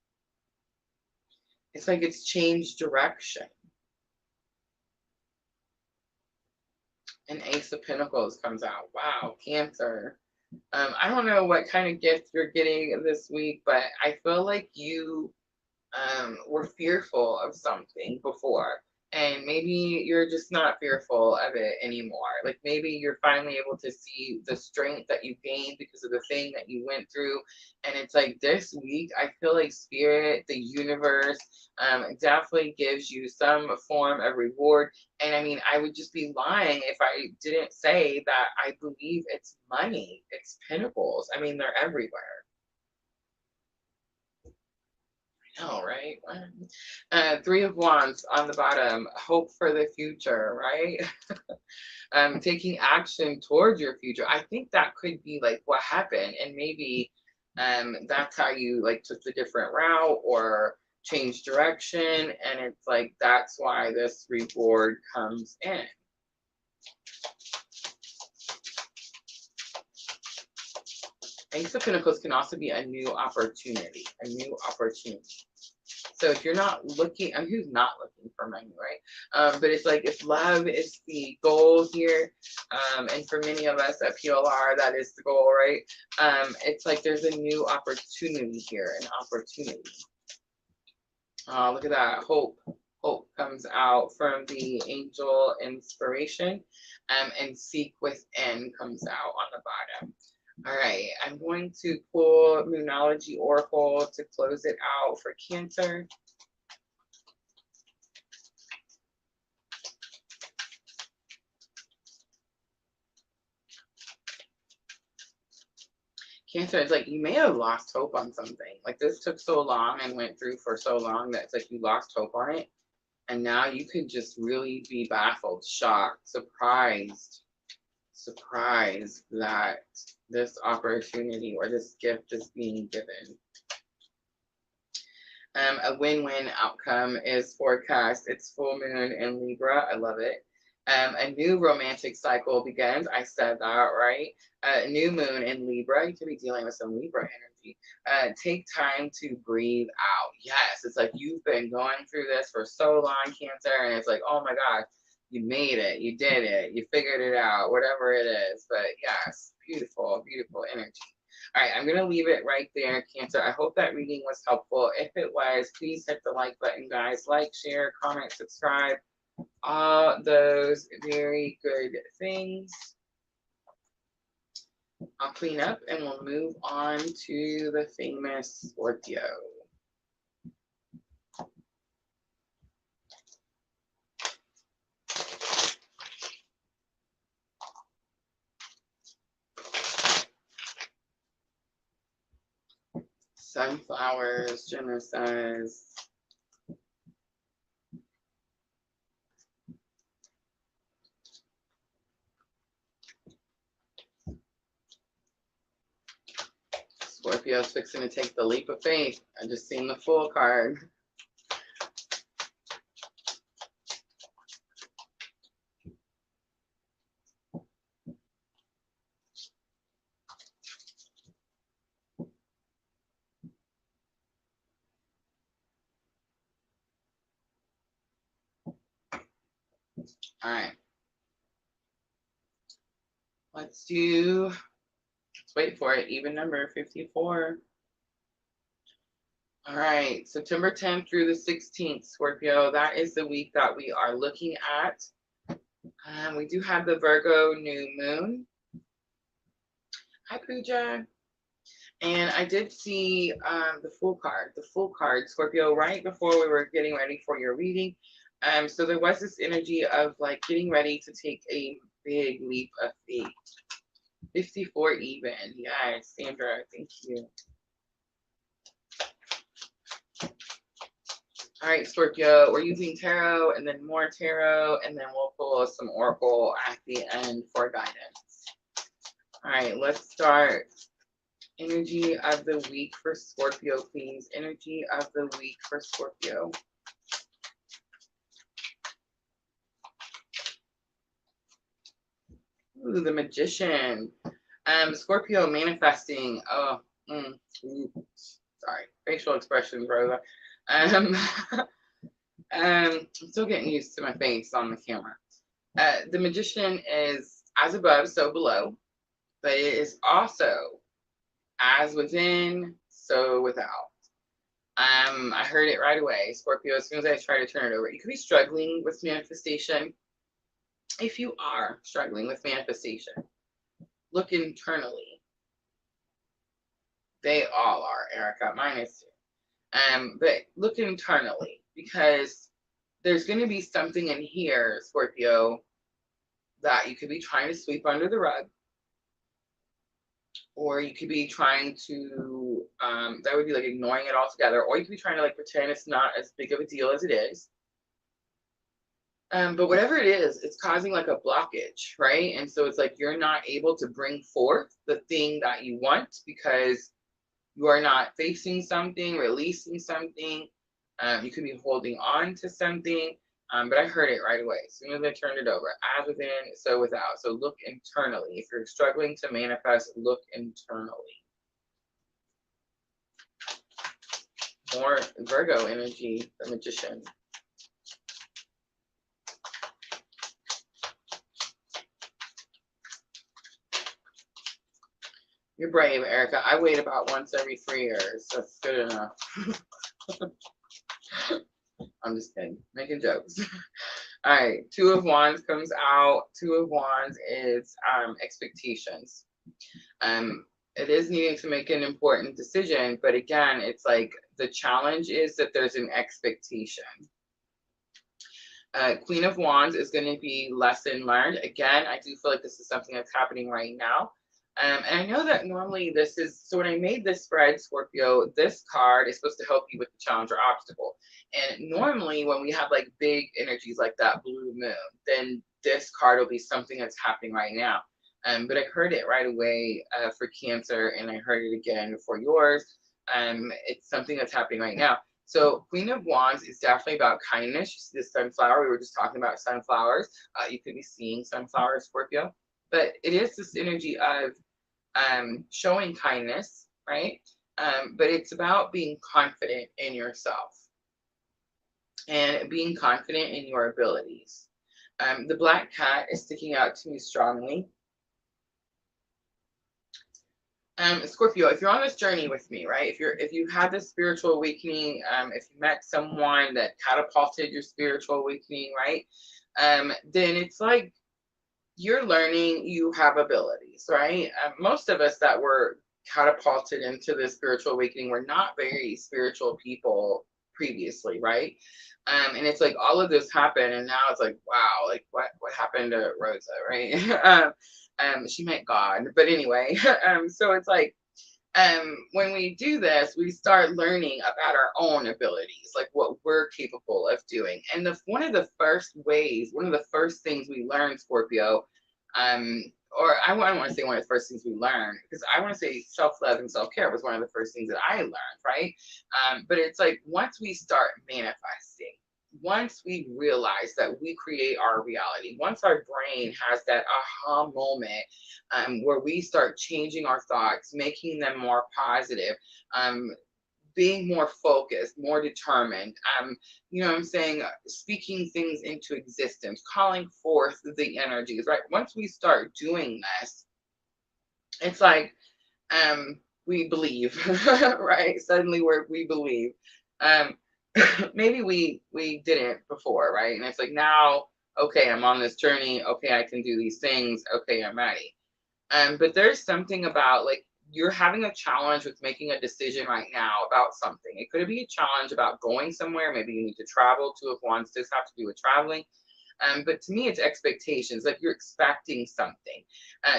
It's like it's changed direction. And Ace of Pentacles comes out. Wow, Cancer. I don't know what kind of gift you're getting this week, but I feel like you were fearful of something before. And maybe you're just not fearful of it anymore. Like maybe you're finally able to see the strength that you gained because of the thing that you went through. And it's like this week, I feel like spirit, the universe, definitely gives you some form of reward. And I mean, I would just be lying if I didn't say that I believe it's money, it's pentacles. I mean, they're everywhere. Oh, right. Three of Wands on the bottom, hope for the future, right? Taking action towards your future. I think that could be like what happened, and maybe that's how you like took the different route or changed direction, and it's like that's why this reward comes in. Ace of Pentacles can also be a new opportunity, a new opportunity. So if you're not looking, I mean, who's not looking for money, right? But it's like if love is the goal here, and for many of us at PLR, that is the goal, right? It's like there's a new opportunity here, an opportunity. Oh, look at that, hope. Hope comes out from the angel inspiration, and seek within comes out on the bottom. All right, I'm going to pull Moonology Oracle to close it out for Cancer. Cancer, it's like you may have lost hope on something. Like this took so long and went through for so long that it's like you lost hope on it. And now you could just really be baffled, shocked, surprised that this opportunity or this gift is being given. A win-win outcome is forecast. It's full moon in Libra. I love it. A new romantic cycle begins. I said that, right? New moon in Libra. You could be dealing with some Libra energy. Take time to breathe out. Yes, it's like you've been going through this for so long, Cancer, and it's like, oh my God, you made it, you did it, you figured it out, whatever it is. But yes, beautiful, beautiful energy. All right, I'm going to leave it right there, Cancer. I hope that reading was helpful. If it was, please hit the like button, guys. Like, share, comment, subscribe. All those very good things. I'll clean up and we'll move on to the famous Scorpio. Sunflowers, Gemma says. Scorpio's fixing to take the leap of faith. I just seen the Fool card. All right. Let's wait for it. Even number 54. All right. September 10th through the 16th, Scorpio. That is the week that we are looking at. We do have the Virgo new moon. Hi, Pooja. And I did see the Fool card, Scorpio, right before we were getting ready for your reading. So there was this energy of like getting ready to take a big leap of faith. 54 even. Yes, Sandra, thank you. All right, Scorpio, we're using tarot and then more tarot, and then we'll pull some oracle at the end for guidance. All right, let's start. Energy of the week for Scorpio, please. Energy of the week for Scorpio. Ooh, the Magician. Scorpio manifesting. Oh, sorry. Facial expressions, Rosa. I'm still getting used to my face on the camera. The Magician is as above, so below, but it is also as within, so without. I heard it right away, Scorpio, as soon as I try to turn it over. You could be struggling with manifestation. If you are struggling with manifestation, look internally. They all are, Erica, mine is too. But look internally, because there's going to be something in here, Scorpio, that you could be trying to sweep under the rug, or you could be trying to, that would be like ignoring it altogether, or you could be trying to like pretend it's not as big of a deal as it is. But whatever it is, it's causing like a blockage, right? And so it's like you're not able to bring forth the thing that you want because you are not facing something, releasing something. You could be holding on to something. But I heard it right away. As soon as I turned it over, as within, so without. So look internally. If you're struggling to manifest, look internally. More Virgo energy, the Magician. You're brave, Erica. I wait about once every 3 years. That's good enough. I'm just kidding. Making jokes. All right. 2 of Wands comes out. 2 of Wands is expectations. It is needing to make an important decision, but again, it's like the challenge is that there's an expectation. Queen of Wands is going to be lesson learned. Again, I do feel like this is something that's happening right now. And I know that normally this is, so when I made this spread, Scorpio, this card is supposed to help you with the challenge or obstacle. And normally when we have like big energies like that blue moon, then this card will be something that's happening right now. But I heard it right away for Cancer, and I heard it again for yours. It's something that's happening right now. So Queen of Wands is definitely about kindness. You see the sunflower. We were just talking about sunflowers. You could be seeing sunflowers, Scorpio. But it is this energy of showing kindness, right? But it's about being confident in yourself and being confident in your abilities. The black cat is sticking out to me strongly. Scorpio, if you're on this journey with me, right? If you had this spiritual awakening, if you met someone that catapulted your spiritual awakening, right? Then it's like you're learning, you have abilities, right? Most of us that were catapulted into this spiritual awakening were not very spiritual people previously, right? And it's like all of this happened, and now it's like, wow, like what happened to Rosa, right? She met God, but anyway, so it's like when we do this, we start learning about our own abilities, like what we're capable of doing. And one of the first things we learn, Scorpio, or I don't want to say one of the first things we learn, because I want to say self-love and self-care was one of the first things that I learned, right? But it's like once we start manifesting, once we realize that we create our reality, once our brain has that aha moment where we start changing our thoughts, making them more positive, being more focused, more determined, you know what I'm saying, speaking things into existence, calling forth the energies, right? Once we start doing this, it's like we believe, right? Suddenly we believe. Maybe we didn't before, right? And it's like now, okay, I'm on this journey. Okay, I can do these things. Okay, I'm ready. But there's something about like you're having a challenge with making a decision right now about something. It could be a challenge about going somewhere. Maybe you need to travel. 2 of Wands does have to do with traveling. But to me, it's expectations. Like you're expecting something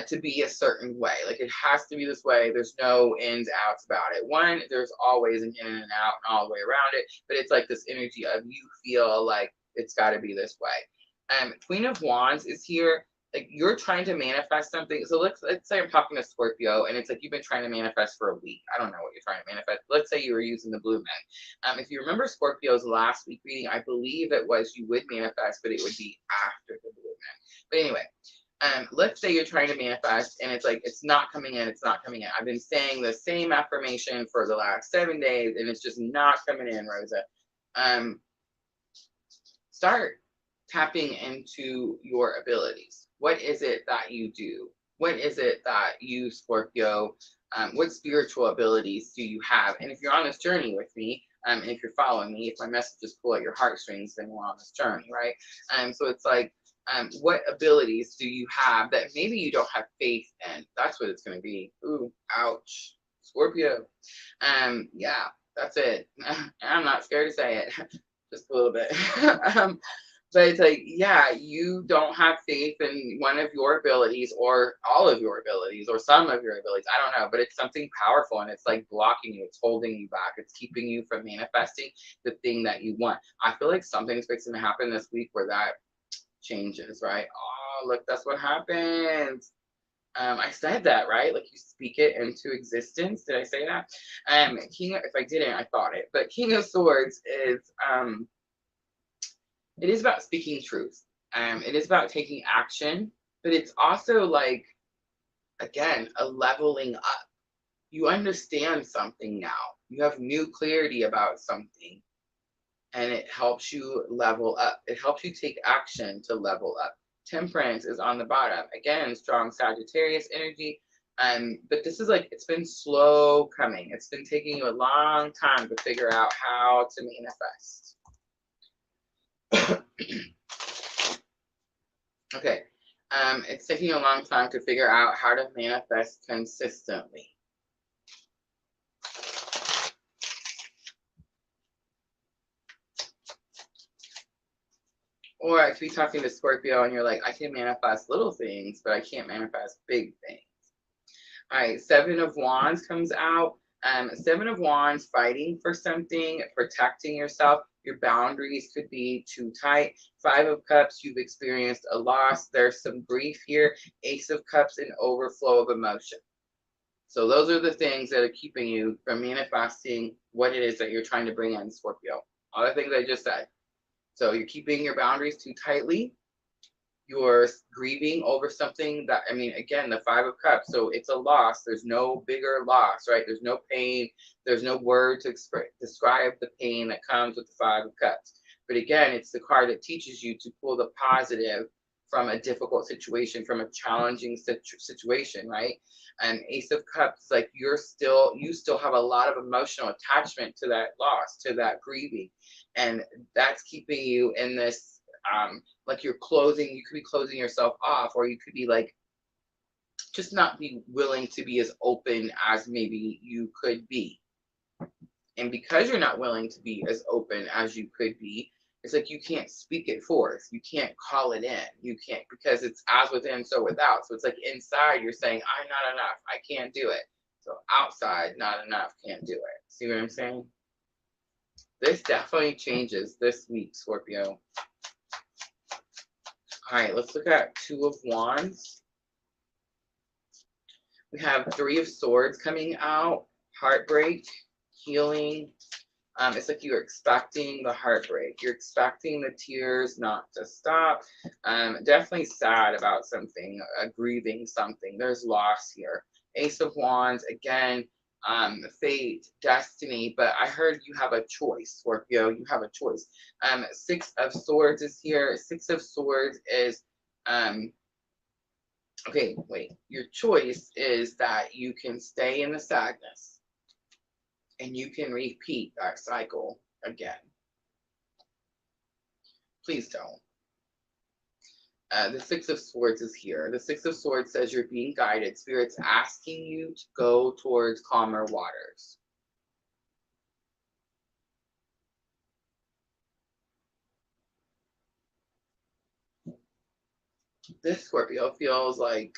to be a certain way. Like it has to be this way. There's no ins, outs about it. One, there's always an in and out and all the way around it. But it's like this energy of you feel like it's got to be this way. Queen of Wands is here. Like you're trying to manifest something. So let's say I'm talking to Scorpio and it's like you've been trying to manifest for a week. I don't know what you're trying to manifest. Let's say you were using the blue moon. If you remember Scorpio's last week reading, I believe it was you would manifest, but it would be after the blue moon. But anyway, let's say you're trying to manifest and it's like it's not coming in, it's not coming in. I've been saying the same affirmation for the last 7 days and it's just not coming in, Rosa. Start tapping into your abilities. What is it that you do? What is it that you, Scorpio, what spiritual abilities do you have? And if you're on this journey with me, and if you're following me, if my messages pull at your heartstrings, then we're on this journey, right? So it's like, what abilities do you have that maybe you don't have faith in? That's what it's going to be. Ooh, ouch, Scorpio. Yeah, that's it. I'm not scared to say it, just a little bit. But it's like, yeah, you don't have faith in one of your abilities or all of your abilities or some of your abilities. I don't know, but it's something powerful and it's like blocking you. It's holding you back. It's keeping you from manifesting the thing that you want. I feel like something's fixing to happen this week where that changes, right? Oh, look, that's what happens. I said that, right? Like you speak it into existence. Did I say that? If I didn't, I thought it. But King of Swords is, it is about speaking truth. It is about taking action, but it's also like, again, a leveling up. You understand something now. You have new clarity about something, and it helps you level up. It helps you take action to level up. Temperance is on the bottom. Again, strong Sagittarius energy. But this is like, it's been slow coming. It's been taking you a long time to figure out how to manifest. Okay, it's taking a long time to figure out how to manifest consistently. Or I could be talking to Scorpio and you're like, I can manifest little things, but I can't manifest big things. All right, 7 of Wands comes out. 7 of Wands, fighting for something, protecting yourself. Your boundaries could be too tight. 5 of Cups, you've experienced a loss. There's some grief here. Ace of Cups, an overflow of emotion. So those are the things that are keeping you from manifesting what it is that you're trying to bring in, Scorpio. All the things I just said. So you're keeping your boundaries too tightly. You're grieving over something that, I mean, again, the 5 of Cups. So it's a loss. There's no bigger loss, right? There's no pain. There's no word to describe the pain that comes with the 5 of Cups. But again, it's the card that teaches you to pull the positive from a difficult situation, from a challenging situation, right? And Ace of Cups, like you still have a lot of emotional attachment to that loss, to that grieving. And that's keeping you in this, like you could be closing yourself off, or you could be like, just not be willing to be as open as maybe you could be. And because you're not willing to be as open as you could be, it's like you can't speak it forth. You can't call it in. You can't, because it's as within, so without. So it's like inside you're saying, I'm not enough. I can't do it. So outside, not enough, can't do it. See what I'm saying? This definitely changes this week, Scorpio. All right, let's look at 2 of Wands. We have 3 of Swords coming out. Heartbreak, healing. It's like you're expecting the heartbreak. You're expecting the tears not to stop. Definitely sad about something, grieving something. There's loss here. Ace of Wands, again, fate, destiny, but I heard you have a choice, Scorpio. You have a choice. 6 of Swords is here. 6 of Swords is, okay, wait. Your choice is that you can stay in the sadness and you can repeat that cycle again. Please don't. The 6 of Swords is here. The 6 of Swords says you're being guided. Spirit's asking you to go towards calmer waters. this Scorpio feels like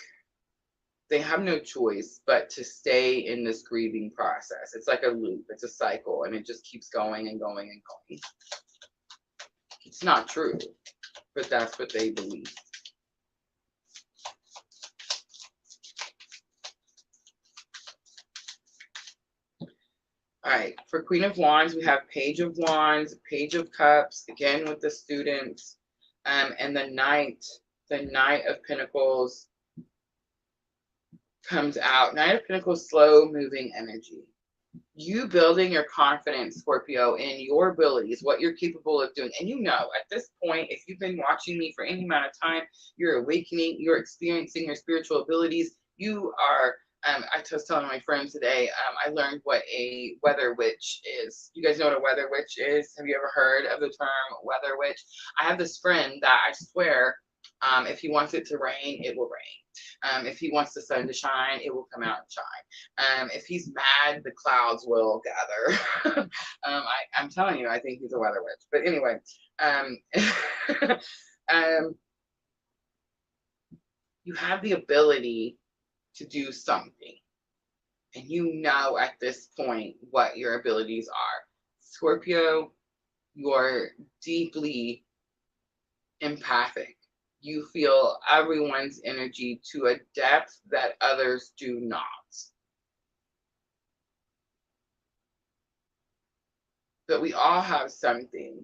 they have no choice but to stay in this grieving process. It's like a loop, it's a cycle, and it just keeps going and going and going. It's not true, but that's what they believe. All right, for Queen of Wands, we have Page of Wands, Page of Cups, again with the students, and the Knight of Pentacles comes out. Knight of Pentacles, slow moving energy. You building your confidence, Scorpio, in your abilities, what you're capable of doing. And you know, at this point, if you've been watching me for any amount of time, you're awakening, you're experiencing your spiritual abilities. You are, I was telling my friend today, I learned what a weather witch is. You guys know what a weather witch is? Have you ever heard of the term weather witch? I have this friend that I swear, if he wants it to rain, it will rain. If he wants the sun to shine, it will come out and shine. If he's mad, the clouds will gather. I'm telling you, I think he's a weather witch. But anyway, you have the ability to do something. And you know at this point what your abilities are. Scorpio, you're deeply empathic. You feel everyone's energy to a depth that others do not. But we all have something.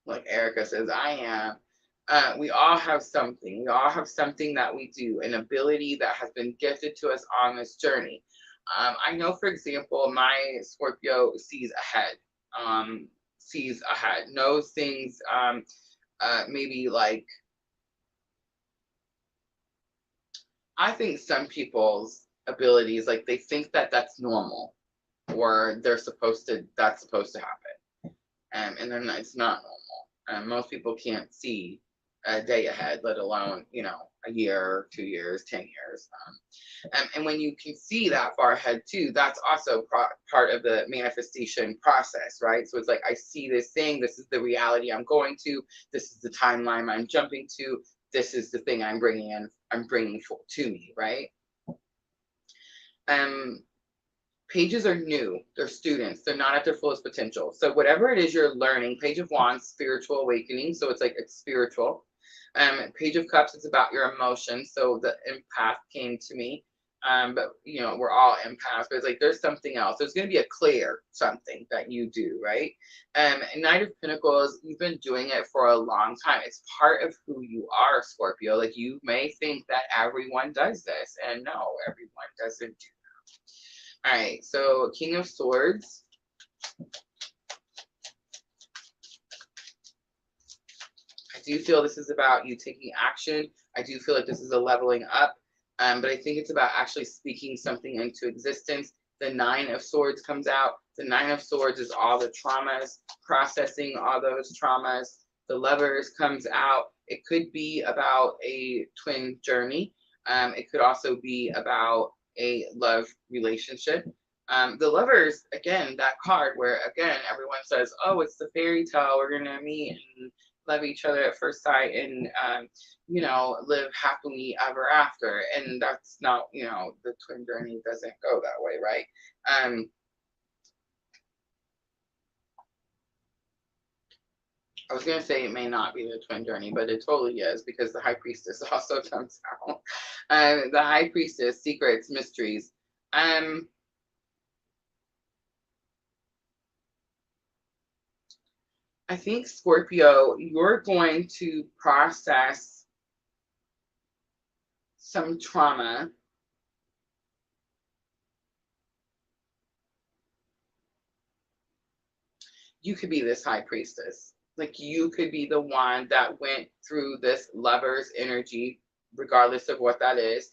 Like Erica says, I am. We all have something. We all have something that we do, an ability that has been gifted to us on this journey. I know, for example, my Scorpio sees ahead, knows things, maybe like, I think some people's abilities, like they think that that's normal, or that's supposed to happen, and then it's not normal. Most people can't see a day ahead, let alone, you know, a year, 2 years, 10 years. And when you can see that far ahead too, that's also part of the manifestation process, right? So it's like, I see this thing, this is the reality I'm going to, this is the timeline I'm jumping to, this is the thing I'm bringing to me, right? Pages are new, they're students, they're not at their fullest potential. So whatever it is you're learning, Page of Wands, spiritual awakening, so it's like, it's spiritual. Page of Cups, it's about your emotions, so the empath came to me. But you know, we're all empaths, but it's like, there's something else. There's going to be a clear something that you do, right? Knight of Pentacles, you've been doing it for a long time. It's part of who you are, Scorpio. Like, you may think that everyone does this, and no, everyone doesn't do that. All right, so King of Swords. I do feel this is about you taking action. I do feel like this is a leveling up. But I think it's about actually speaking something into existence. The Nine of Swords comes out. The Nine of Swords is all the traumas, processing all those traumas. The Lovers comes out. It could be about a twin journey. It could also be about a love relationship. The Lovers, again, that card where, again, everyone says, oh, it's the fairy tale. We're going to meet and love each other at first sight and, you know, live happily ever after. And that's not, you know, the twin journey doesn't go that way, right? I was going to say it may not be the twin journey, but it totally is, because the High Priestess also comes out. The High Priestess, secrets, mysteries. I think, Scorpio, you're going to process some trauma. You could be this High Priestess. Like, you could be the one that went through this Lover's energy, regardless of what that is.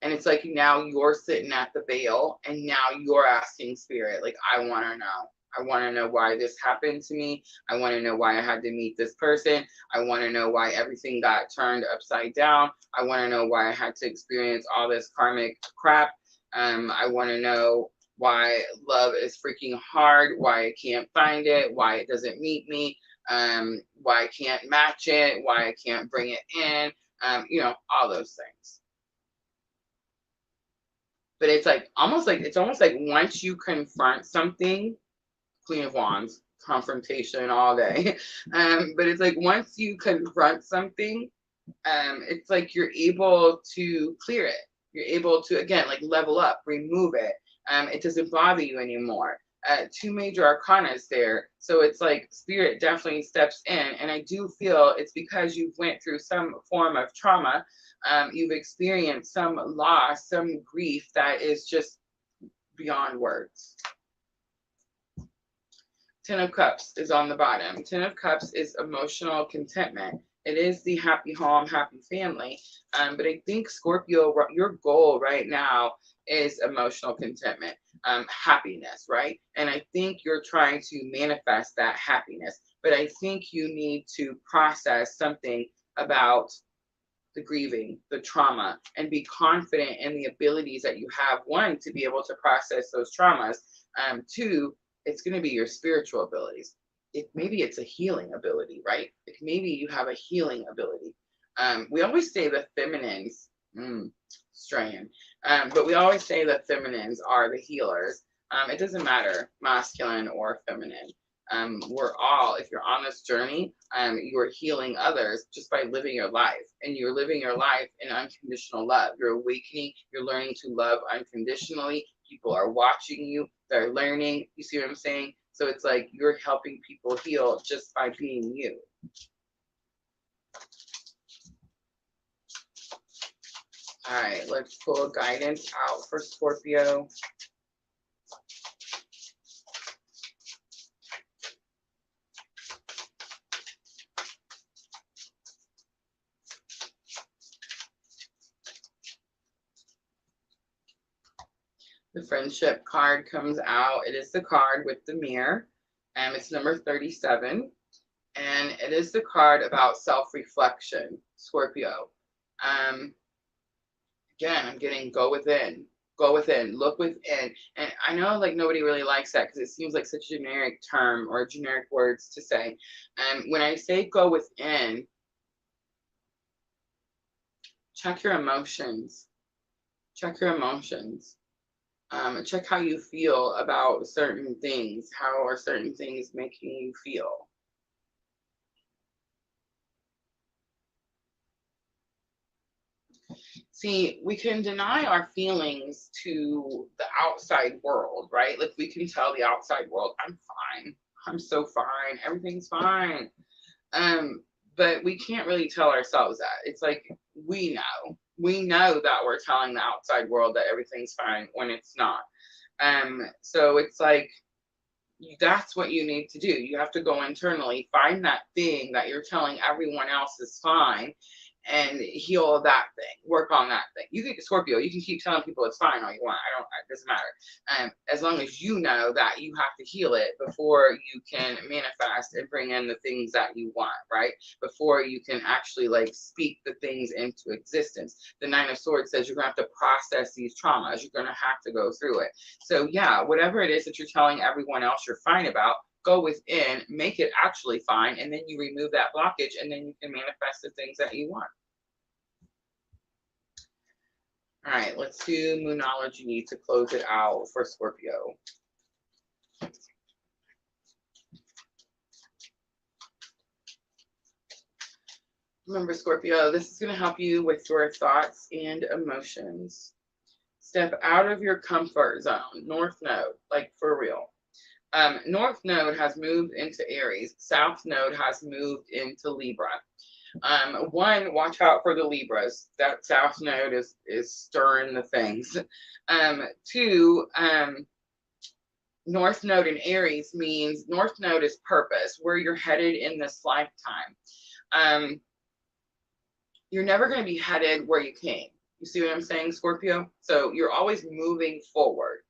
And it's like, now you're sitting at the veil, and now you're asking Spirit, like, I want to know. I want to know why this happened to me. I want to know why I had to meet this person. I want to know why everything got turned upside down. I want to know why I had to experience all this karmic crap. I want to know why love is freaking hard, why I can't find it, why it doesn't meet me, why I can't match it, why I can't bring it in, you know, all those things. But it's like almost like it's almost like once you confront something, Queen of Wands, confrontation all day. But it's like once you confront something, it's like you're able to clear it. You're able to, again, like level up, remove it. It doesn't bother you anymore. Two major arcanas there. So it's like spirit definitely steps in. And I do feel it's because you've went through some form of trauma. You've experienced some loss, some grief that is just beyond words. Ten of Cups is on the bottom. Ten of Cups is emotional contentment. It is the happy home, happy family. But I think Scorpio, your goal right now is emotional contentment, happiness, right? And I think you're trying to manifest that happiness. But I think you need to process something about the grieving, the trauma, and be confident in the abilities that you have. One, to be able to process those traumas. Two, it's going to be your spiritual abilities. Maybe it's a healing ability, right? Like maybe you have a healing ability. We always say the feminines, straying, but we always say that feminines are the healers. It doesn't matter, masculine or feminine. We're all, if you're on this journey, you're healing others just by living your life, and you're living your life in unconditional love. You're awakening, you're learning to love unconditionally. People are watching you, they're learning. You see what I'm saying? So it's like you're helping people heal just by being you. All right, let's pull guidance out for Scorpio. The friendship card comes out. It is the card with the mirror. It's number 37. And it is the card about self-reflection, Scorpio. Again, I'm getting go within, look within. And I know like nobody really likes that because it seems like such a generic term or generic words to say. When I say go within, check your emotions. Check your emotions. Check how you feel about certain things. How are certain things making you feel? See, we can deny our feelings to the outside world, right? Like we can tell the outside world, I'm fine. I'm so fine. Everything's fine. But we can't really tell ourselves that. It's like we know that we're telling the outside world that everything's fine when it's not. So it's like that's what you need to do. You have to go internally, find that thing that you're telling everyone else is fine, and heal that thing, work on that thing. You can, Scorpio, you can keep telling people it's fine all you want. It doesn't matter. As long as you know that you have to heal it before you can manifest and bring in the things that you want, right? Before you can actually like speak the things into existence. The Nine of Swords says you're gonna have to process these traumas. You're gonna have to go through it. So yeah, whatever it is that you're telling everyone else you're fine about, go within, make it actually fine, and then you remove that blockage, and then you can manifest the things that you want. All right, let's do Moonology to close it out for Scorpio. Remember, Scorpio, this is going to help you with your thoughts and emotions. Step out of your comfort zone. North Node, like for real. North Node has moved into Aries. South Node has moved into Libra. One, watch out for the Libras. That South Node is stirring the things. Two, North Node in Aries means North Node is purpose, where you're headed in this lifetime. You're never going to be headed where you came. You see what I'm saying, Scorpio? So you're always moving forward.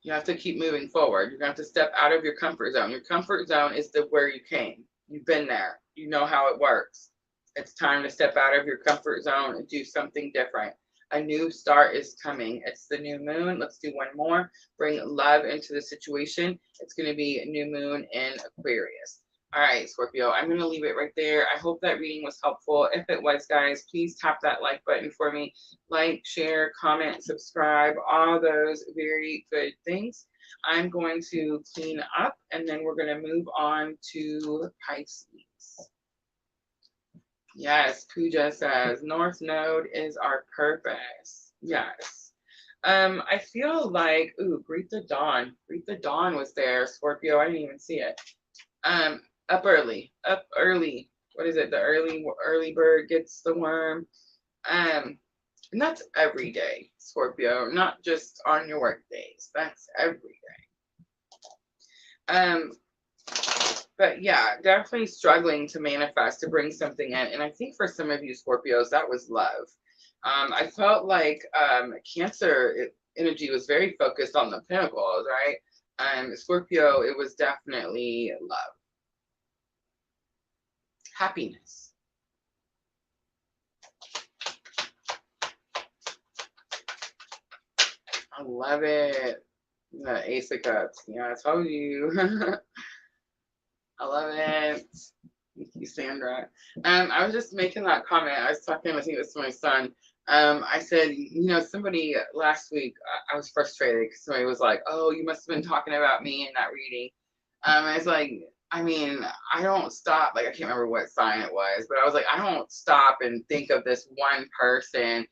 You have to keep moving forward. You're going to have to step out of your comfort zone. Your comfort zone is where you came. You've been there. You know how it works. It's time to step out of your comfort zone and do something different. A new start is coming. It's the new moon. Let's do one more. Bring love into the situation. It's going to be new moon in Aquarius. All right, Scorpio, I'm going to leave it right there. I hope that reading was helpful. If it was, guys, please tap that like button for me. Like, share, comment, subscribe, all those very good things. I'm going to clean up, and then we're going to move on to Pisces. Yes, Pooja says, North Node is our purpose. Yes. I feel like, ooh, Greet the Dawn. Greet the Dawn was there, Scorpio. I didn't even see it. Up early. Up early. What is it? The early bird gets the worm. And that's every day, Scorpio, not just on your work days. That's every day. But yeah, definitely struggling to manifest, to bring something in. And I think for some of you Scorpios, that was love. I felt like Cancer energy was very focused on the Pentacles, right? Scorpio, it was definitely love. Happiness. I love it. The Ace of Cups. Yeah, I told you. I love it. Thank you, Sandra. I was just making that comment. I was talking, I think it was to my son. I said, you know, somebody last week, I was frustrated because somebody was like, oh, you must have been talking about me in that reading. I was like, I mean, I don't stop. Like, I can't remember what sign it was, but I was like, I don't stop and think of this one person.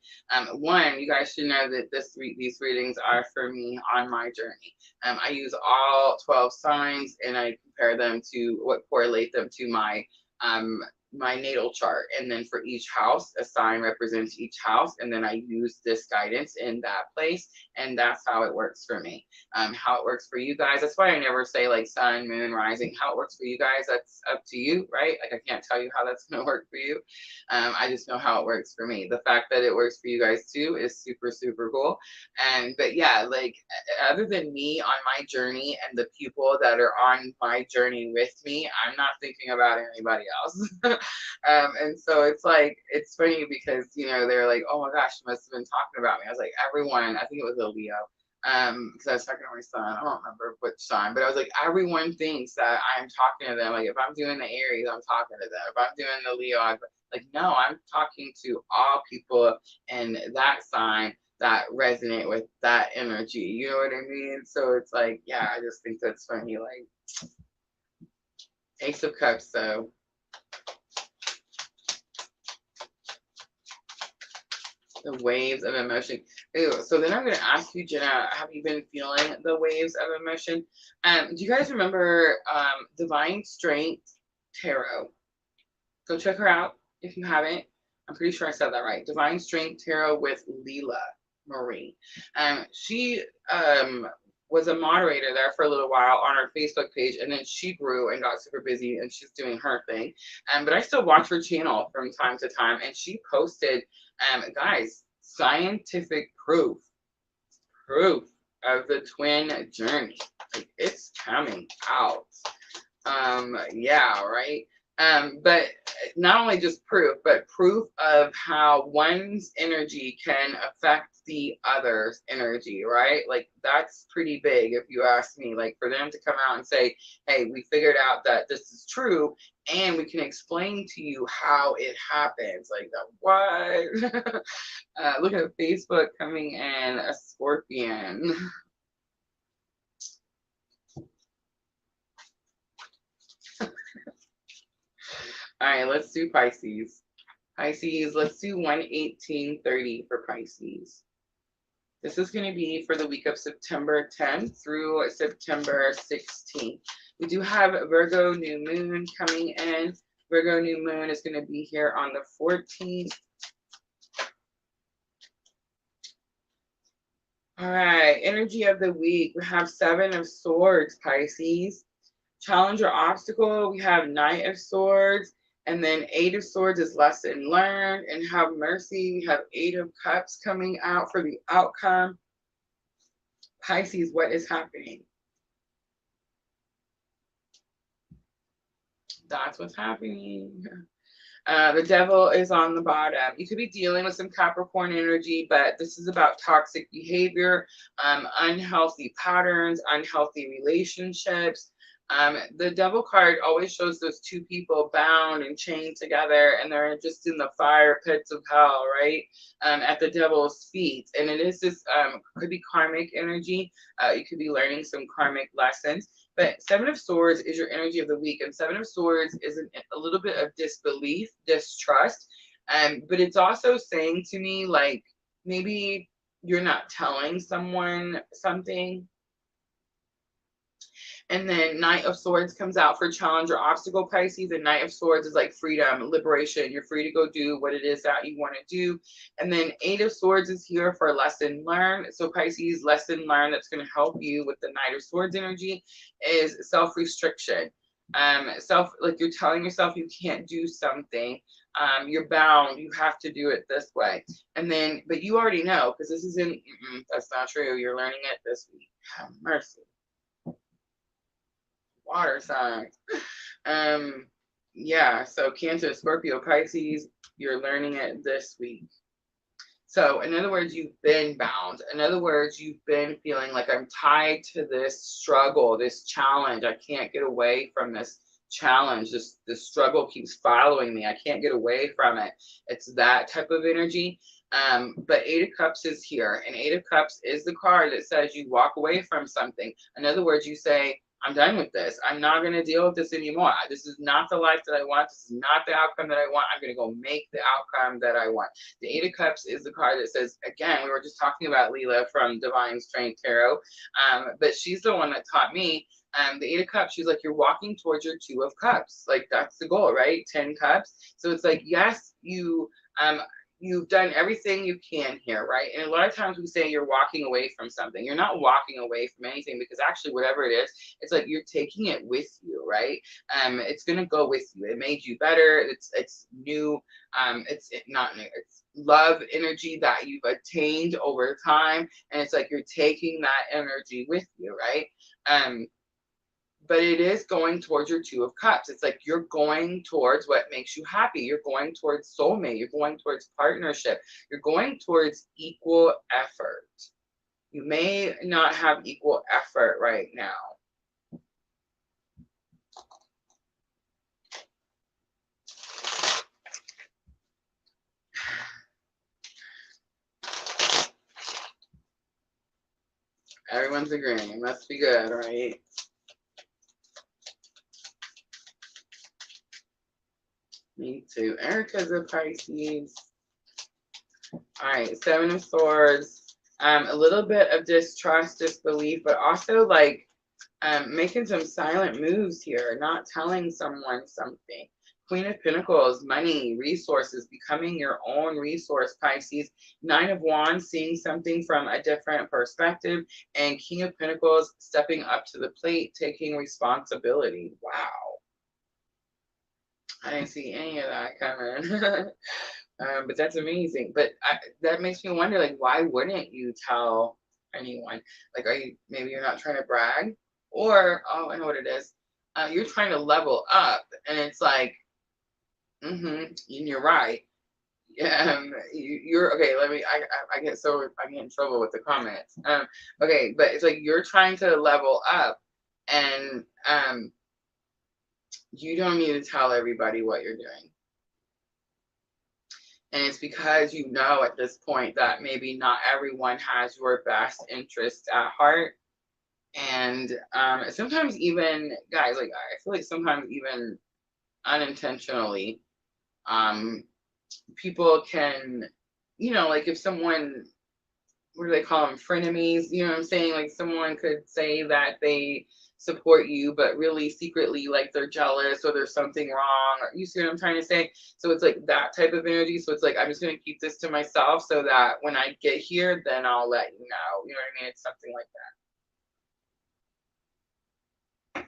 One, you guys should know that these readings are for me on my journey. I use all 12 signs and I compare them to what correlate them to my my natal chart, and then for each house a sign represents each house, and then I use this guidance in that place, and that's how it works for me. How it works for you guys, that's why I never say like sun, moon, rising. How it works for you guys, that's up to you, right? Like, I can't tell you how that's going to work for you. I just know how it works for me. The fact that it works for you guys too is super, super cool. But yeah, like, other than me on my journey and the people that are on my journey with me, I'm not thinking about anybody else. And so it's like, it's funny because, you know, they're like, oh my gosh, you must have been talking about me. I was like, everyone, I think it was a Leo, because I was talking to my son, I don't remember which sign, but I was like, everyone thinks that I'm talking to them. Like, if I'm doing the Aries, I'm talking to them. If I'm doing the Leo, I'm like, no, I'm talking to all people in that sign that resonate with that energy. You know what I mean? So it's like, yeah, I just think that's funny. Like, Ace of Cups, so. The waves of emotion. Ew. So then I'm going to ask you, Jenna, have you been feeling the waves of emotion? Do you guys remember Divine Strength Tarot? Go check her out if you haven't. I'm pretty sure I said that right. Divine Strength Tarot with Leela Marie. She was a moderator there for a little while on our Facebook page, and then she grew and got super busy, and she's doing her thing. But I still watch her channel from time to time, and she posted, guys, scientific proof of the twin journey. Like, it's coming out. Yeah, right. But not only just proof, but proof of how one's energy can affect the other's energy, right? Like, that's pretty big if you ask me. Like, for them to come out and say, hey, we figured out that this is true, and we can explain to you how it happens. Like, what? Look at Facebook coming in, a Scorpion. All right, let's do Pisces. Pisces, let's do 11830 for Pisces. This is going to be for the week of September 10th through September 16th. We do have Virgo new moon coming in. Virgo new moon is going to be here on the 14th. All right, energy of the week. We have 7 of Swords, Pisces. Challenge or obstacle, we have Knight of Swords. And then 8 of Swords is lesson learned. And have mercy, we have 8 of Cups coming out for the outcome. Pisces, what is happening? That's what's happening. The devil is on the bottom. You could be dealing with some Capricorn energy, but this is about toxic behavior, unhealthy patterns, unhealthy relationships. The devil card always shows those two people bound and chained together, and they're just in the fire pits of hell, right? At the devil's feet. And it is this, could be karmic energy. You could be learning some karmic lessons. But Seven of Swords is your energy of the week, and Seven of Swords is a little bit of disbelief, distrust. But it's also saying to me, like, maybe you're not telling someone something. And then Knight of Swords comes out for challenge or obstacle, Pisces. And Knight of Swords is like freedom, liberation. You're free to go do what it is that you want to do. And then Eight of Swords is here for lesson learned. So Pisces, lesson learned that's going to help you with the Knight of Swords energy is self-restriction. Like you're telling yourself you can't do something. You're bound. You have to do it this way. And then, but you already know, because this isn't, that's not true. You're learning it this week. Have mercy. Water signs. Yeah, so Cancer, Scorpio, Pisces, you're learning it this week. So in other words, you've been bound. In other words, you've been feeling like I'm tied to this struggle, this challenge. I can't get away from this challenge. This struggle keeps following me. I can't get away from it. It's that type of energy. But Eight of Cups is here, and Eight of Cups is the card that says you walk away from something. In other words, you say, I'm done with this. I'm not going to deal with this anymore. This is not the life that I want. This is not the outcome that I want. I'm going to go make the outcome that I want. The Eight of Cups is the card that says, again, we were just talking about Leela from Divine Strength Tarot, but she's the one that taught me. The Eight of Cups, she's like, you're walking towards your Two of Cups. Like, that's the goal, right? 10 cups. So it's like, yes, you've done everything you can here, right? And a lot of times we say you're walking away from something. You're not walking away from anything, because actually whatever it is, it's like you're taking it with you, right? It's gonna go with you. It made you better. It's new. It's not new. It's love energy that you've attained over time, and it's like you're taking that energy with you, right? But it is going towards your Two of Cups. It's like you're going towards what makes you happy. You're going towards soulmate. You're going towards partnership. You're going towards equal effort. You may not have equal effort right now. Everyone's agreeing. It must be good, right? Me too. Erica's a Pisces. All right, Seven of Swords. A little bit of distrust, disbelief, but also like making some silent moves here, not telling someone something. Queen of Pentacles, money, resources, becoming your own resource, Pisces. Nine of Wands, seeing something from a different perspective. And King of Pentacles, stepping up to the plate, taking responsibility. Wow. I didn't see any of that coming. But that's amazing. But that makes me wonder, like, why wouldn't you tell anyone? Like, maybe you're not trying to brag? Or, oh, I know what it is. You're trying to level up, and it's like, and you're right. You're okay. I get in trouble with the comments. Okay, but it's like you're trying to level up, and you don't need to tell everybody what you're doing. And it's because you know at this point that maybe not everyone has your best interest at heart. And sometimes even, guys, like, I feel like sometimes even unintentionally, people can, like if someone, what do they call them, frenemies, you know what I'm saying? Like someone could say that they support you, but really secretly, like they're jealous or there's something wrong. Or, you see what I'm trying to say? So it's like that type of energy. So it's like, I'm just going to keep this to myself so that when I get here, then I'll let you know. You know what I mean? It's something like that.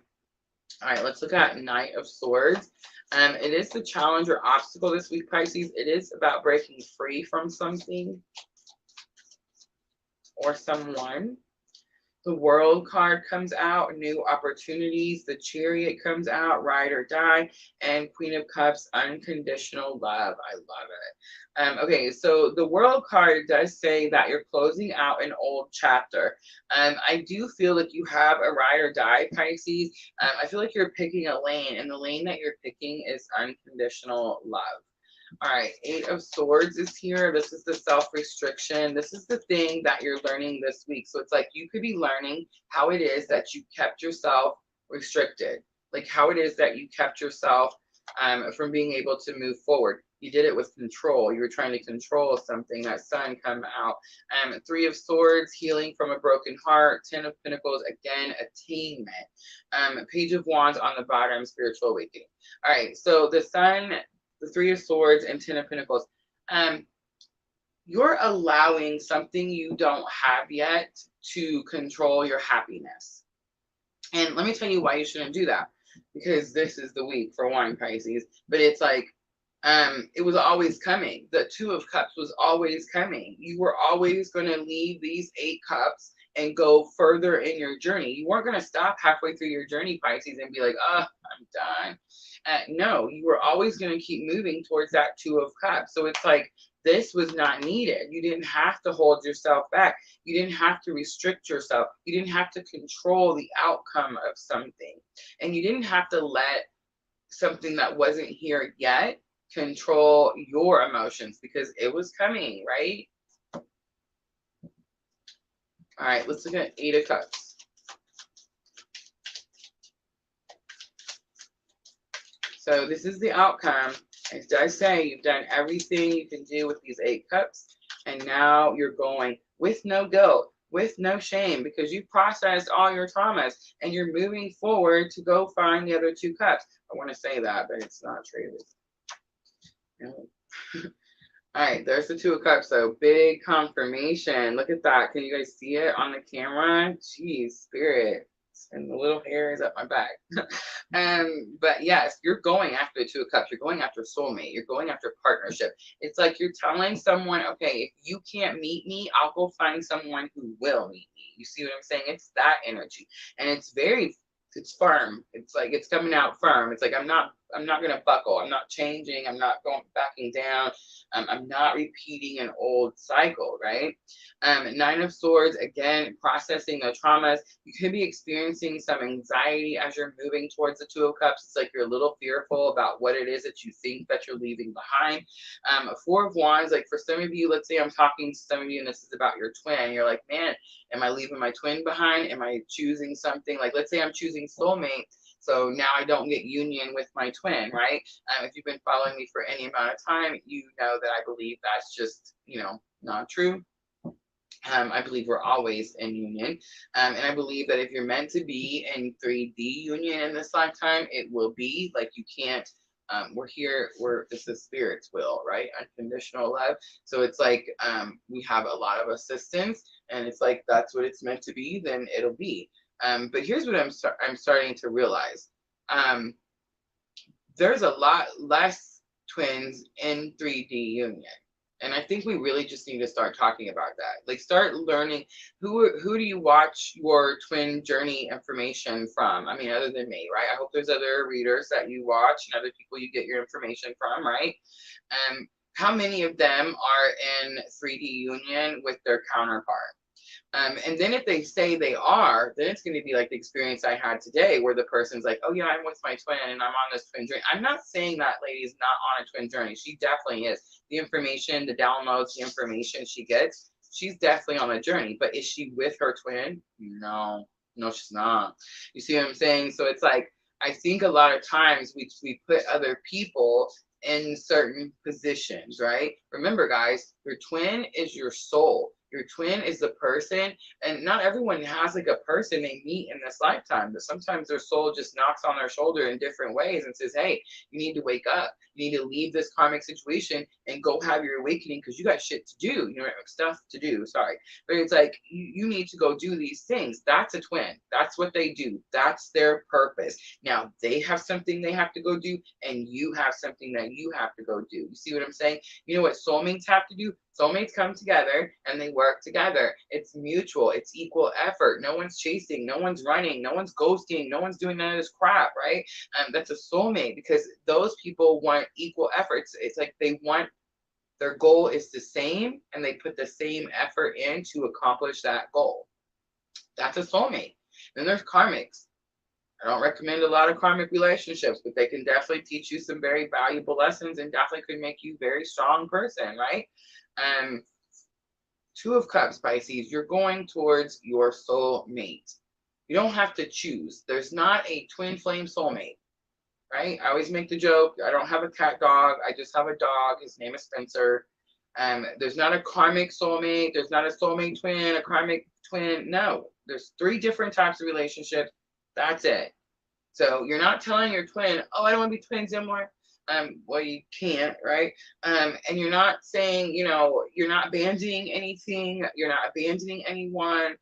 All right, let's look at Knight of Swords. It is the challenge or obstacle this week, Pisces. It is about breaking free from something or someone. The World card comes out, new opportunities. The Chariot comes out, ride or die. And Queen of Cups, unconditional love. I love it. Okay, so the World card does say that you're closing out an old chapter. I do feel like you have a ride or die, Pisces. I feel like you're picking a lane, and the lane that you're picking is unconditional love. All right, Eight of Swords is here. This is the self-restriction. This is the thing that you're learning this week. So it's like you could be learning how it is that you kept yourself restricted, like how it is that you kept yourself from being able to move forward. You did it with control. You were trying to control something. That Sun come out. Three of Swords, healing from a broken heart. 10 of Pentacles, again, attainment. Page of Wands on the bottom, spiritual awakening. All right, so the Sun, the Three of Swords, and 10 of Pentacles. You're allowing something you don't have yet to control your happiness. And let me tell you why you shouldn't do that. Because this is the week for one, Pisces. But it's like, it was always coming. The Two of Cups was always coming. You were always going to leave these 8 cups and go further in your journey. You weren't going to stop halfway through your journey, Pisces, and be like, oh, I'm done. No, you were always going to keep moving towards that Two of Cups. So it's like, this was not needed. You didn't have to hold yourself back. You didn't have to restrict yourself. You didn't have to control the outcome of something. And you didn't have to let something that wasn't here yet control your emotions, because it was coming, right? All right, let's look at Eight of Cups. So this is the outcome. It does say you've done everything you can do with these 8 cups, and now you're going with no guilt, with no shame, because you processed all your traumas, and you're moving forward to go find the other 2 cups. I want to say that, but it's not true. All right, there's the Two of Cups, so big confirmation. Look at that. Can you guys see it on the camera? Jeez, spirit. And the little hair is up my back. But yes, you're going after the Two of Cups. You're going after soulmate. You're going after partnership. It's like you're telling someone, okay, if you can't meet me, I'll go find someone who will meet me. You see what I'm saying? It's that energy. And it's firm. It's like it's coming out firm. It's like I'm not gonna buckle. I'm not changing. I'm not backing down. I'm not repeating an old cycle, right? Nine of Swords, again, processing the traumas. You could be experiencing some anxiety as you're moving towards the Two of Cups. It's like you're a little fearful about what it is that you think that you're leaving behind. Four of Wands, like for some of you, let's say I'm talking to some of you and this is about your twin. You're like, man, am I leaving my twin behind? Am I choosing something? Like, let's say I'm choosing soulmate. So now I don't get union with my twin, right? If you've been following me for any amount of time, you know that I believe that's just, not true. I believe we're always in union. And I believe that if you're meant to be in 3D union in this lifetime, it will be. Like, you can't, it's the spirit's will, right? Unconditional love. So it's like we have a lot of assistance, and it's like that's what it's meant to be, then it'll be. But here's what I'm starting to realize. There's a lot less twins in 3D union. And I think we really just need to start talking about that. Like, start learning who do you watch your twin journey information from? I mean, other than me, right? I hope there's other readers that you watch and other people you get your information from, right? How many of them are in 3D union with their counterpart? And then if they say they are, then it's going to be like the experience I had today, where the person's like, oh yeah, I'm with my twin and I'm on this twin journey. I'm not saying that lady is not on a twin journey. She definitely is. The information, the downloads, the information she gets, she's definitely on a journey. But is she with her twin? No, she's not. You see what I'm saying? So it's like, I think a lot of times we put other people in certain positions, right? Remember, guys, your twin is your soul. Your twin is the person, and not everyone has like a person they meet in this lifetime, but sometimes their soul just knocks on their shoulder in different ways and says, hey, you need to wake up. You need to leave this karmic situation and go have your awakening because you got shit to do. You know, stuff to do. Sorry. But it's like you need to go do these things. That's a twin. That's what they do. That's their purpose. Now they have something they have to go do, and you have something that you have to go do. You see what I'm saying? You know what soulmates have to do? Soulmates come together and they work together. It's mutual. It's equal effort. No one's chasing. No one's running. No one's ghosting. No one's doing none of this crap, right? That's a soulmate because those people want equal efforts. It's like they want their goal is the same and they put the same effort in to accomplish that goal. That's a soulmate. Then there's karmics. I don't recommend a lot of karmic relationships, but they can definitely teach you some very valuable lessons and definitely could make you a very strong person, right? Two of Cups, Pisces, you're going towards your soulmate. You don't have to choose. There's not a twin flame soulmate, right? I always make the joke, I don't have a cat dog. I just have a dog. His name is Spencer. There's not a karmic soulmate. There's not a soulmate twin, a karmic twin. No, there's 3 different types of relationships. That's it. So you're not telling your twin, oh, I don't want to be twins anymore. Well, you can't, right? And you're not saying, you know, you're not abandoning anything. You're not abandoning anyone.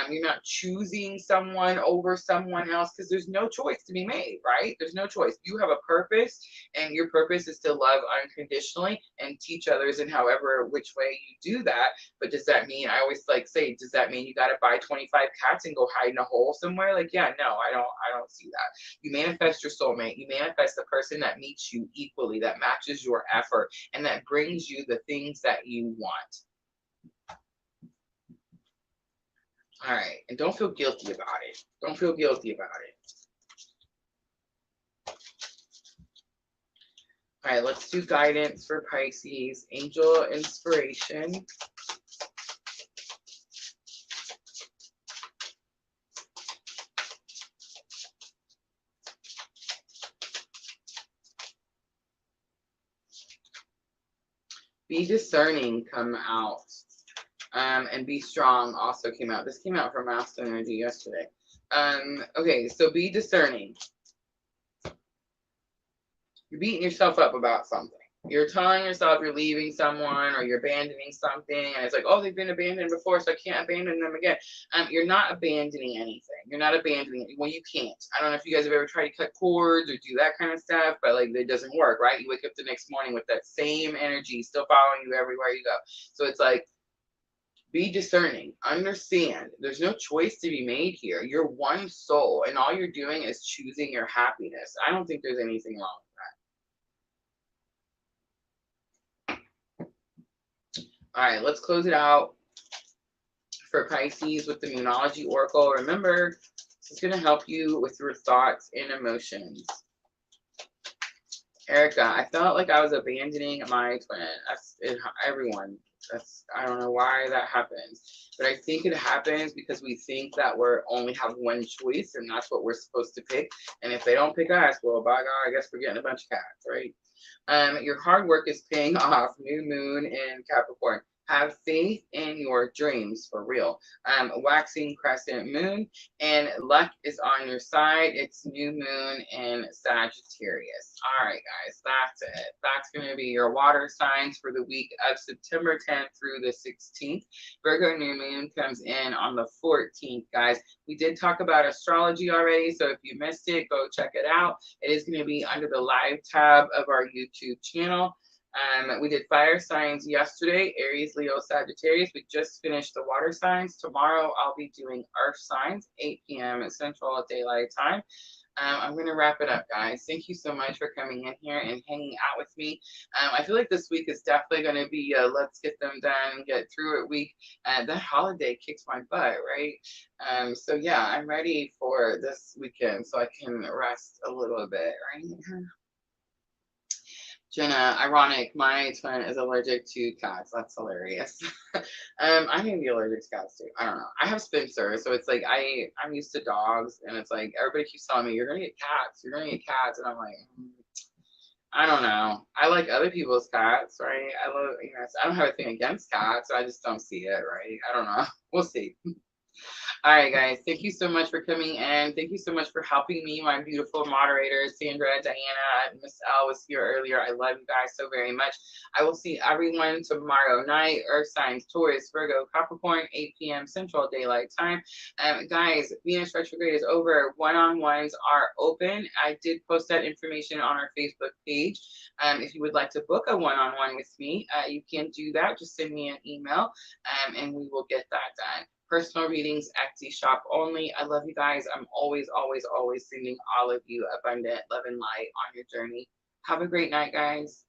You're not choosing someone over someone else because there's no choice to be made, right? There's no choice. You have a purpose, and your purpose is to love unconditionally and teach others in however which way you do that. But does that mean, I always like say, does that mean you got to buy 25 cats and go hide in a hole somewhere? Like, yeah, no, I don't see that. You manifest your soulmate. You manifest the person that meets you equally, that matches your effort, and that brings you the things that you want. All right, and don't feel guilty about it. Don't feel guilty about it. All right, let's do guidance for Pisces. Angel inspiration. Be discerning come out. And be strong also came out. This came out from Master Energy yesterday. Okay, so be discerning. You're beating yourself up about something. You're telling yourself you're leaving someone or you're abandoning something, and it's like, oh, they've been abandoned before, so I can't abandon them again. You're not abandoning anything. You're not abandoning it. Well, you can't. I don't know if you guys have ever tried to cut cords or do that kind of stuff, but like it doesn't work, right? You wake up the next morning with that same energy still following you everywhere you go. So it's like, be discerning. Understand there's no choice to be made here. You're one soul, and all you're doing is choosing your happiness. I don't think there's anything wrong with that. All right, let's close it out for Pisces with the Moonology Oracle. Remember, this is going to help you with your thoughts and emotions. Erica, I felt like I was abandoning my twin. Everyone. I don't know why that happens, but I think it happens because we think that we're only have one choice and that's what we're supposed to pick. And if they don't pick us, well, by God, I guess we're getting a bunch of cats, right? Your hard work is paying off. New moon in Capricorn. Have faith in your dreams, for real. Waxing crescent moon, and luck is on your side. It's new moon in Sagittarius. All right, guys, that's it. That's going to be your water signs for the week of September 10th through the 16th. Virgo new moon comes in on the 14th, guys. We did talk about astrology already, so if you missed it, go check it out. It is going to be under the live tab of our YouTube channel. We did fire signs yesterday, Aries, Leo, Sagittarius. We just finished the water signs. Tomorrow I'll be doing earth signs, 8 p.m. Central Daylight Time. I'm going to wrap it up, guys. Thank you so much for coming in here and hanging out with me. I feel like this week is definitely going to be a let's get them done and get through it week. That holiday kicks my butt, right? So yeah, I'm ready for this weekend so I can rest a little bit, right? Jenna, ironic, my twin is allergic to cats. That's hilarious. I may be allergic to cats too. I don't know. I have Spencer, so it's like I'm used to dogs, and it's like everybody keeps telling me, you're gonna get cats, you're gonna get cats, and I'm like, I don't know. I like other people's cats, right? I love, I don't have a thing against cats, I just don't see it, right? I don't know. We'll see. All right, guys. Thank you so much for coming in. Thank you so much for helping me, my beautiful moderators, Sandra, Diana, Miss L was here earlier. I love you guys so very much. I will see everyone tomorrow night. Earth signs, Taurus, Virgo, Capricorn, 8 p.m. Central Daylight Time. Guys, Venus retrograde is over. One-on-ones are open. I did post that information on our Facebook page. If you would like to book a one-on-one with me, you can do that. Just send me an email, and we will get that done. Personal readings, Etsy shop only. I love you guys. I'm always, always, always sending all of you abundant love and light on your journey. Have a great night, guys.